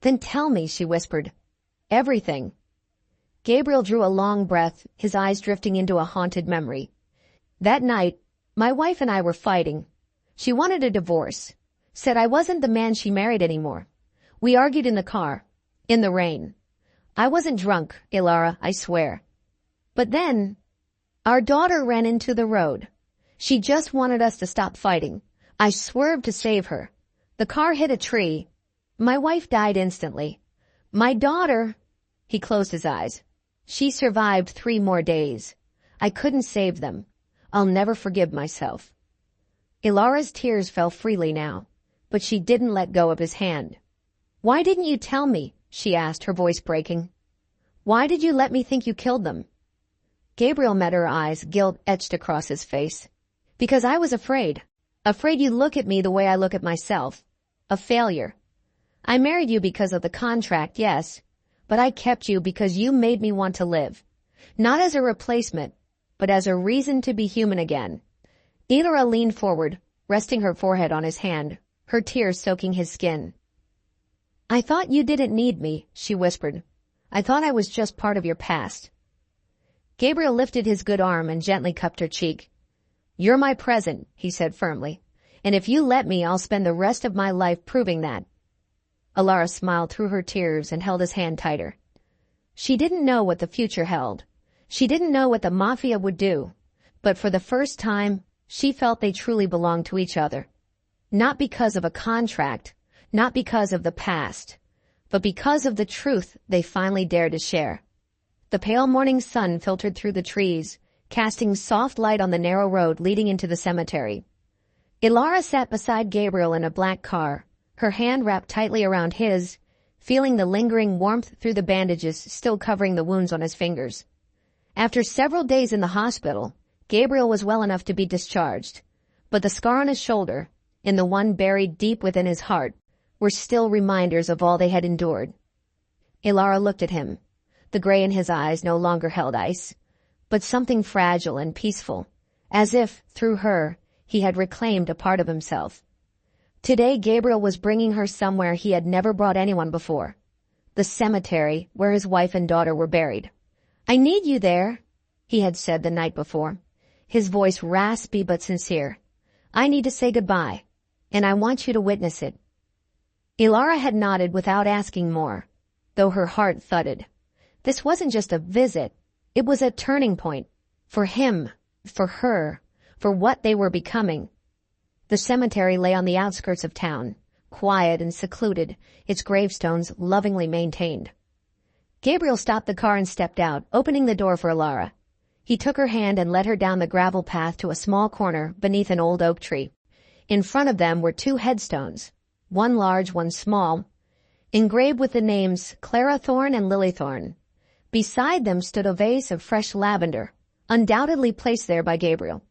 Then tell me, she whispered. Everything. Gabriel drew a long breath, his eyes drifting into a haunted memory. That night, my wife and I were fighting. She wanted a divorce, said I wasn't the man she married anymore. We argued in the car, in the rain. I wasn't drunk, Ilara, I swear. But then, our daughter ran into the road. She just wanted us to stop fighting. I swerved to save her. The car hit a tree. My wife died instantly. My daughter, he closed his eyes. She survived 3 more days. I couldn't save them. I'll never forgive myself. Ilara's tears fell freely now, but she didn't let go of his hand. Why didn't you tell me? She asked, her voice breaking. Why did you let me think you killed them? Gabriel met her eyes, guilt etched across his face. Because I was afraid. Afraid you'd look at me the way I look at myself. A failure. I married you because of the contract, yes, but I kept you because you made me want to live. Not as a replacement, but as a reason to be human again. Ilara leaned forward, resting her forehead on his hand, her tears soaking his skin. I thought you didn't need me, she whispered. I thought I was just part of your past. Gabriel lifted his good arm and gently cupped her cheek. You're my present, he said firmly, and if you let me, I'll spend the rest of my life proving that. Ilara smiled through her tears and held his hand tighter. She didn't know what the future held. She didn't know what the mafia would do, but for the first time, she felt they truly belonged to each other. Not because of a contract, not because of the past, but because of the truth they finally dared to share. The pale morning sun filtered through the trees, casting soft light on the narrow road leading into the cemetery. Ilara sat beside Gabriel in a black car, her hand wrapped tightly around his, feeling the lingering warmth through the bandages still covering the wounds on his fingers. After several days in the hospital, Gabriel was well enough to be discharged, but the scar on his shoulder, and the one buried deep within his heart, were still reminders of all they had endured. Ilara looked at him. The gray in his eyes no longer held ice, but something fragile and peaceful, as if, through her, he had reclaimed a part of himself. Today Gabriel was bringing her somewhere he had never brought anyone before. The cemetery where his wife and daughter were buried. I need you there, he had said the night before, his voice raspy but sincere. I need to say goodbye, and I want you to witness it. Ilara had nodded without asking more, though her heart thudded. This wasn't just a visit. It was a turning point. For him, for her, for what they were becoming. The cemetery lay on the outskirts of town, quiet and secluded, its gravestones lovingly maintained. Gabriel stopped the car and stepped out, opening the door for Ilara. He took her hand and led her down the gravel path to a small corner beneath an old oak tree. In front of them were 2 headstones, one large, one small, engraved with the names Clara Thorne and Lily Thorne. Beside them stood a vase of fresh lavender, undoubtedly placed there by Gabriel.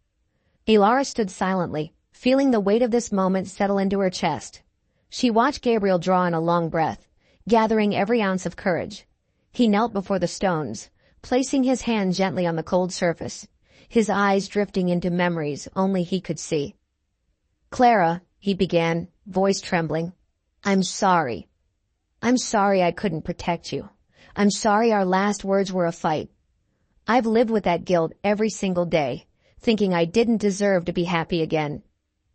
Ilara stood silently, feeling the weight of this moment settle into her chest. She watched Gabriel draw in a long breath, gathering every ounce of courage. He knelt before the stones, placing his hand gently on the cold surface, his eyes drifting into memories only he could see. Clara, he began, voice trembling, I'm sorry. I'm sorry I couldn't protect you. I'm sorry our last words were a fight. I've lived with that guilt every single day, thinking I didn't deserve to be happy again.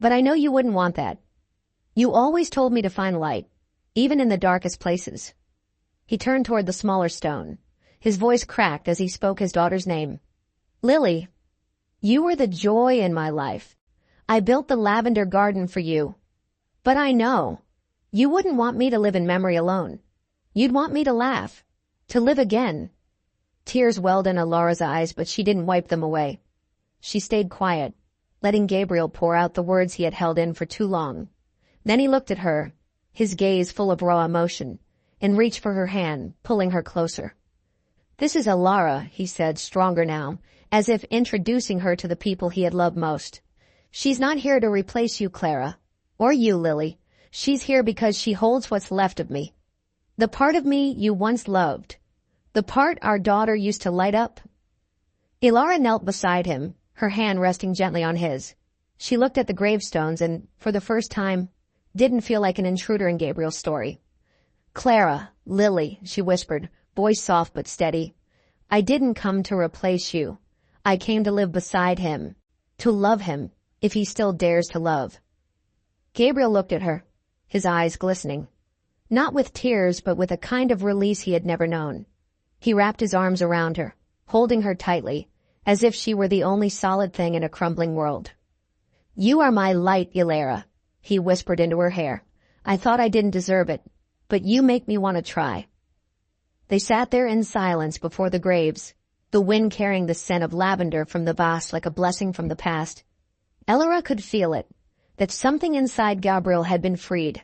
But I know you wouldn't want that. You always told me to find light, even in the darkest places. He turned toward the smaller stone. His voice cracked as he spoke his daughter's name. Lily, you were the joy in my life. I built the lavender garden for you. But I know, you wouldn't want me to live in memory alone. You'd want me to laugh, to live again. Tears welled in Ilara's eyes, but she didn't wipe them away. She stayed quiet, letting Gabriel pour out the words he had held in for too long. Then he looked at her, his gaze full of raw emotion, and reached for her hand, pulling her closer. This is Ilara, he said, stronger now, as if introducing her to the people he had loved most. She's not here to replace you, Clara, or you, Lily. She's here because she holds what's left of me. The part of me you once loved. The part our daughter used to light up. Ilara knelt beside him, her hand resting gently on his. She looked at the gravestones and, for the first time, didn't feel like an intruder in Gabriel's story. Clara, Lily, she whispered, voice soft but steady. I didn't come to replace you. I came to live beside him. To love him, if he still dares to love. Gabriel looked at her, his eyes glistening. Not with tears, but with a kind of release he had never known. He wrapped his arms around her, holding her tightly, as if she were the only solid thing in a crumbling world. You are my light, Ilara, he whispered into her hair. I thought I didn't deserve it, but you make me want to try. They sat there in silence before the graves, the wind carrying the scent of lavender from the vase like a blessing from the past. Ilara could feel it, that something inside Gabriel had been freed,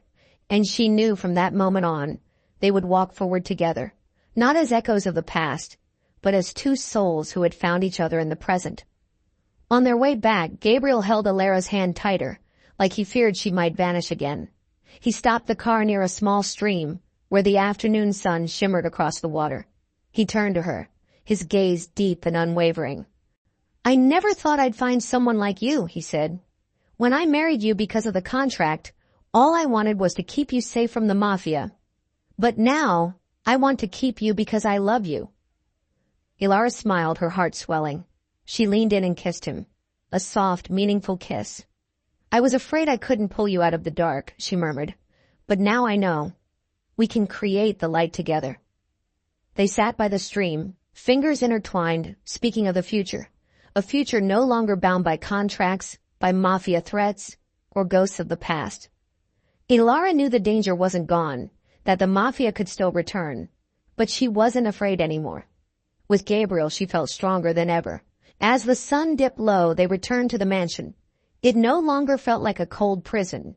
and she knew from that moment on they would walk forward together, not as echoes of the past, but as two souls who had found each other in the present. On their way back, Gabriel held Ilara's hand tighter, like he feared she might vanish again. He stopped the car near a small stream, where the afternoon sun shimmered across the water. He turned to her, his gaze deep and unwavering. I never thought I'd find someone like you, he said. When I married you because of the contract, all I wanted was to keep you safe from the mafia. But now, I want to keep you because I love you. Ilara smiled, her heart swelling. She leaned in and kissed him. A soft, meaningful kiss. I was afraid I couldn't pull you out of the dark, she murmured. But now I know. We can create the light together. They sat by the stream, fingers intertwined, speaking of the future. A future no longer bound by contracts, by mafia threats, or ghosts of the past. Ilara knew the danger wasn't gone, that the mafia could still return, but she wasn't afraid anymore. With Gabriel, she felt stronger than ever. As the sun dipped low, they returned to the mansion. It no longer felt like a cold prison.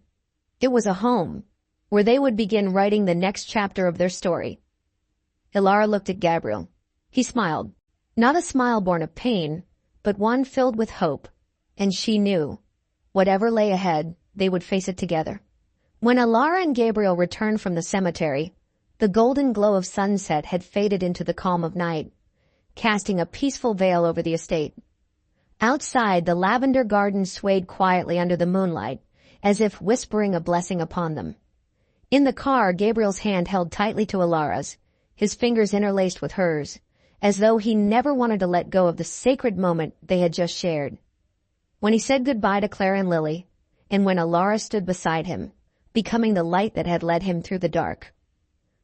It was a home, where they would begin writing the next chapter of their story. Ilara looked at Gabriel. He smiled, not a smile born of pain, but one filled with hope, and she knew, whatever lay ahead, they would face it together. When Ilara and Gabriel returned from the cemetery, the golden glow of sunset had faded into the calm of night, casting a peaceful veil over the estate. Outside, the lavender garden swayed quietly under the moonlight, as if whispering a blessing upon them. In the car, Gabriel's hand held tightly to Ilara's, his fingers interlaced with hers, as though he never wanted to let go of the sacred moment they had just shared. When he said goodbye to Clara and Lily, and when Ilara stood beside him, becoming the light that had led him through the dark,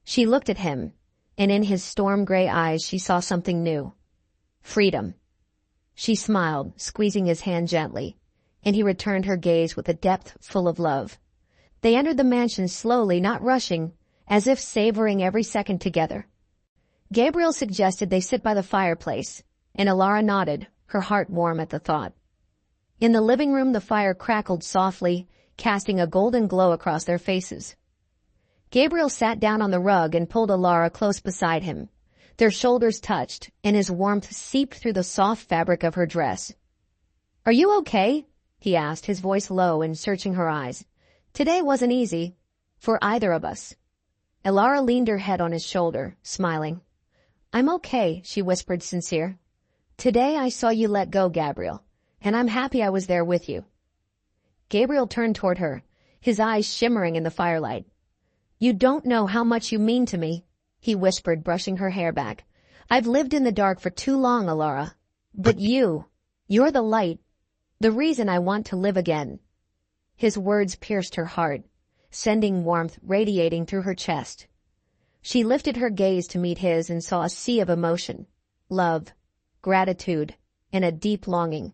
she looked at him, and in his storm-gray eyes she saw something new. Freedom. She smiled, squeezing his hand gently, and he returned her gaze with a depth full of love. They entered the mansion slowly, not rushing, as if savoring every second together. Gabriel suggested they sit by the fireplace, and Ilara nodded, her heart warm at the thought. In the living room, the fire crackled softly, casting a golden glow across their faces. Gabriel sat down on the rug and pulled Ilara close beside him. Their shoulders touched, and his warmth seeped through the soft fabric of her dress. Are you okay? He asked, his voice low and searching her eyes. Today wasn't easy, for either of us. Ilara leaned her head on his shoulder, smiling. I'm okay, she whispered, sincere. Today I saw you let go, Gabriel, and I'm happy I was there with you. Gabriel turned toward her, his eyes shimmering in the firelight. You don't know how much you mean to me, he whispered, brushing her hair back. I've lived in the dark for too long, Ilara. But you're the light, the reason I want to live again. His words pierced her heart, sending warmth radiating through her chest. She lifted her gaze to meet his and saw a sea of emotion, love, gratitude, and a deep longing.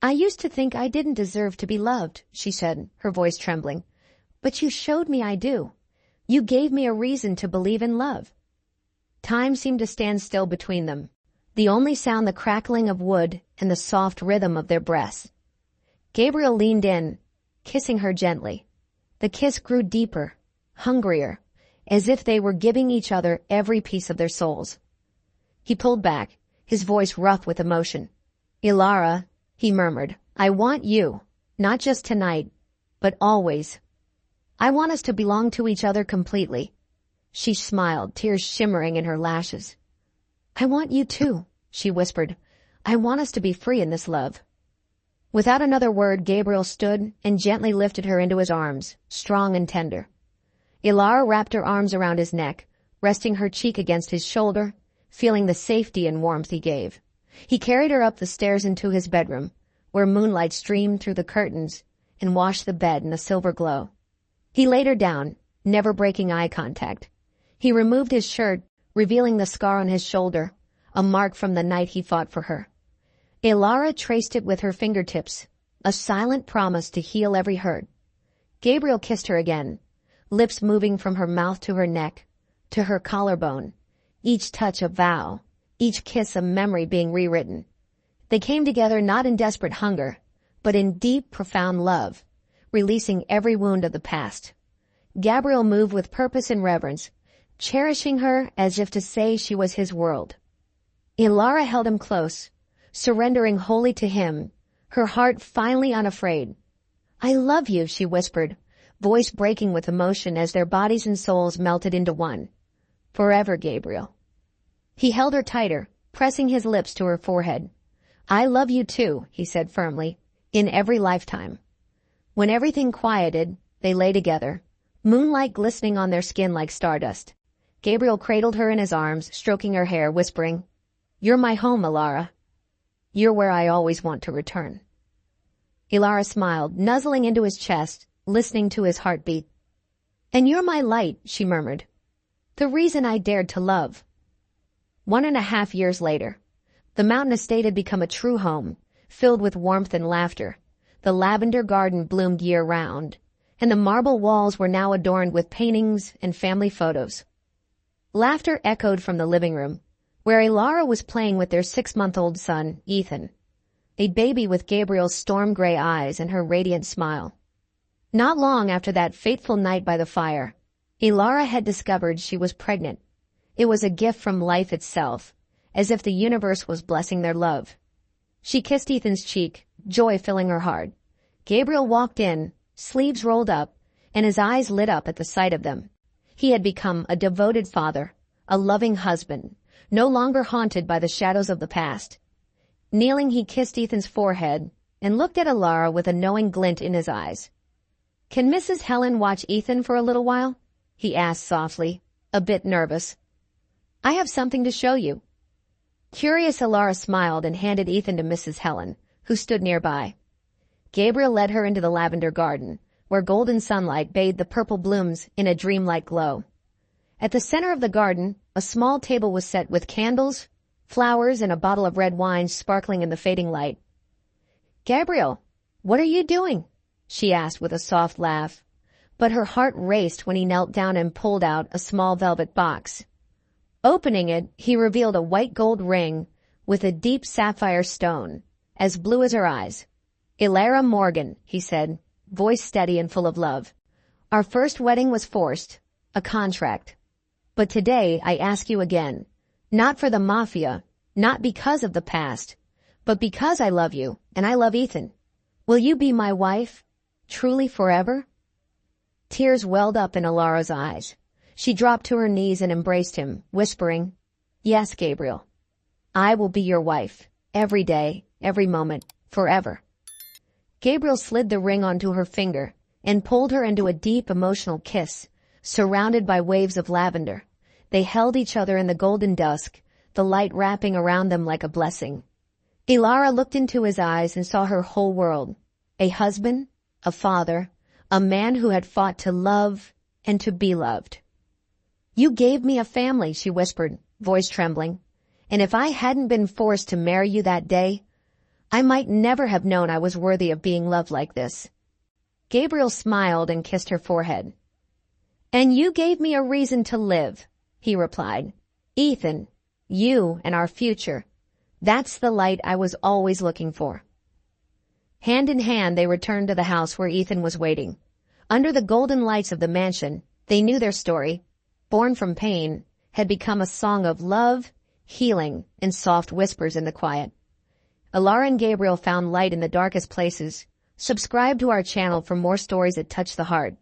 I used to think I didn't deserve to be loved, she said, her voice trembling. But you showed me I do. You gave me a reason to believe in love. Time seemed to stand still between them, the only sound the crackling of wood and the soft rhythm of their breaths. Gabriel leaned in, kissing her gently. The kiss grew deeper, hungrier, as if they were giving each other every piece of their souls. He pulled back, his voice rough with emotion. Ilara, he murmured, I want you, not just tonight, but always. I want us to belong to each other completely. She smiled, tears shimmering in her lashes. I want you too, she whispered. I want us to be free in this love. Without another word, Gabriel stood and gently lifted her into his arms, strong and tender. Ilara wrapped her arms around his neck, resting her cheek against his shoulder, feeling the safety and warmth he gave. He carried her up the stairs into his bedroom, where moonlight streamed through the curtains and washed the bed in a silver glow. He laid her down, never breaking eye contact. He removed his shirt, revealing the scar on his shoulder, a mark from the night he fought for her. Ilara traced it with her fingertips, a silent promise to heal every hurt. Gabriel kissed her again, lips moving from her mouth to her neck, to her collarbone, each touch a vow, each kiss a memory being rewritten. They came together not in desperate hunger, but in deep, profound love, releasing every wound of the past. Gabriel moved with purpose and reverence, cherishing her as if to say she was his world. Ilara held him close, surrendering wholly to him, her heart finally unafraid. "I love you," she whispered, voice breaking with emotion as their bodies and souls melted into one. "Forever, Gabriel." He held her tighter, pressing his lips to her forehead. "I love you too," he said firmly, "in every lifetime." When everything quieted, they lay together, moonlight glistening on their skin like stardust. Gabriel cradled her in his arms, stroking her hair, whispering, "You're my home, Ilara. You're where I always want to return." Ilara smiled, nuzzling into his chest, listening to his heartbeat. "And you're my light," she murmured. "The reason I dared to love." 1.5 years later, the mountain estate had become a true home, filled with warmth and laughter. The lavender garden bloomed year-round, and the marble walls were now adorned with paintings and family photos. Laughter echoed from the living room, where Ilara was playing with their 6-month-old son, Ethan, a baby with Gabriel's storm-gray eyes and her radiant smile. Not long after that fateful night by the fire, Ilara had discovered she was pregnant. It was a gift from life itself, as if the universe was blessing their love. She kissed Ethan's cheek, joy filling her heart. Gabriel walked in, sleeves rolled up, and his eyes lit up at the sight of them. He had become a devoted father, a loving husband, no longer haunted by the shadows of the past. Kneeling, he kissed Ethan's forehead and looked at Ilara with a knowing glint in his eyes. "Can Mrs. Helen watch Ethan for a little while?" he asked softly, a bit nervous. "I have something to show you." Curious, Ilara smiled and handed Ethan to Mrs. Helen, who stood nearby. Gabriel led her into the lavender garden, where golden sunlight bathed the purple blooms in a dreamlike glow. At the center of the garden, a small table was set with candles, flowers, and a bottle of red wine sparkling in the fading light. "Gabriel, what are you doing?" she asked with a soft laugh, but her heart raced when he knelt down and pulled out a small velvet box. Opening it, he revealed a white gold ring with a deep sapphire stone, as blue as her eyes. "Ilara Morgan," he said, voice steady and full of love. "Our first wedding was forced, a contract. But today I ask you again, not for the mafia, not because of the past, but because I love you and I love Ethan. Will you be my wife, truly forever?" Tears welled up in Ilara's eyes. She dropped to her knees and embraced him, whispering, "Yes, Gabriel. I will be your wife, every day, every moment, forever." Gabriel slid the ring onto her finger and pulled her into a deep emotional kiss, surrounded by waves of lavender. They held each other in the golden dusk, the light wrapping around them like a blessing. Ilara looked into his eyes and saw her whole world, a husband, a father, a man who had fought to love and to be loved. "You gave me a family," she whispered, voice trembling, "and if I hadn't been forced to marry you that day, I might never have known I was worthy of being loved like this." Gabriel smiled and kissed her forehead. "And you gave me a reason to live," he replied. "Ethan, you and our future, that's the light I was always looking for." Hand in hand, they returned to the house where Ethan was waiting. Under the golden lights of the mansion, they knew their story, born from pain, had become a song of love, healing, and soft whispers in the quiet. Ilara and Gabriel found light in the darkest places. Subscribe to our channel for more stories that touch the heart.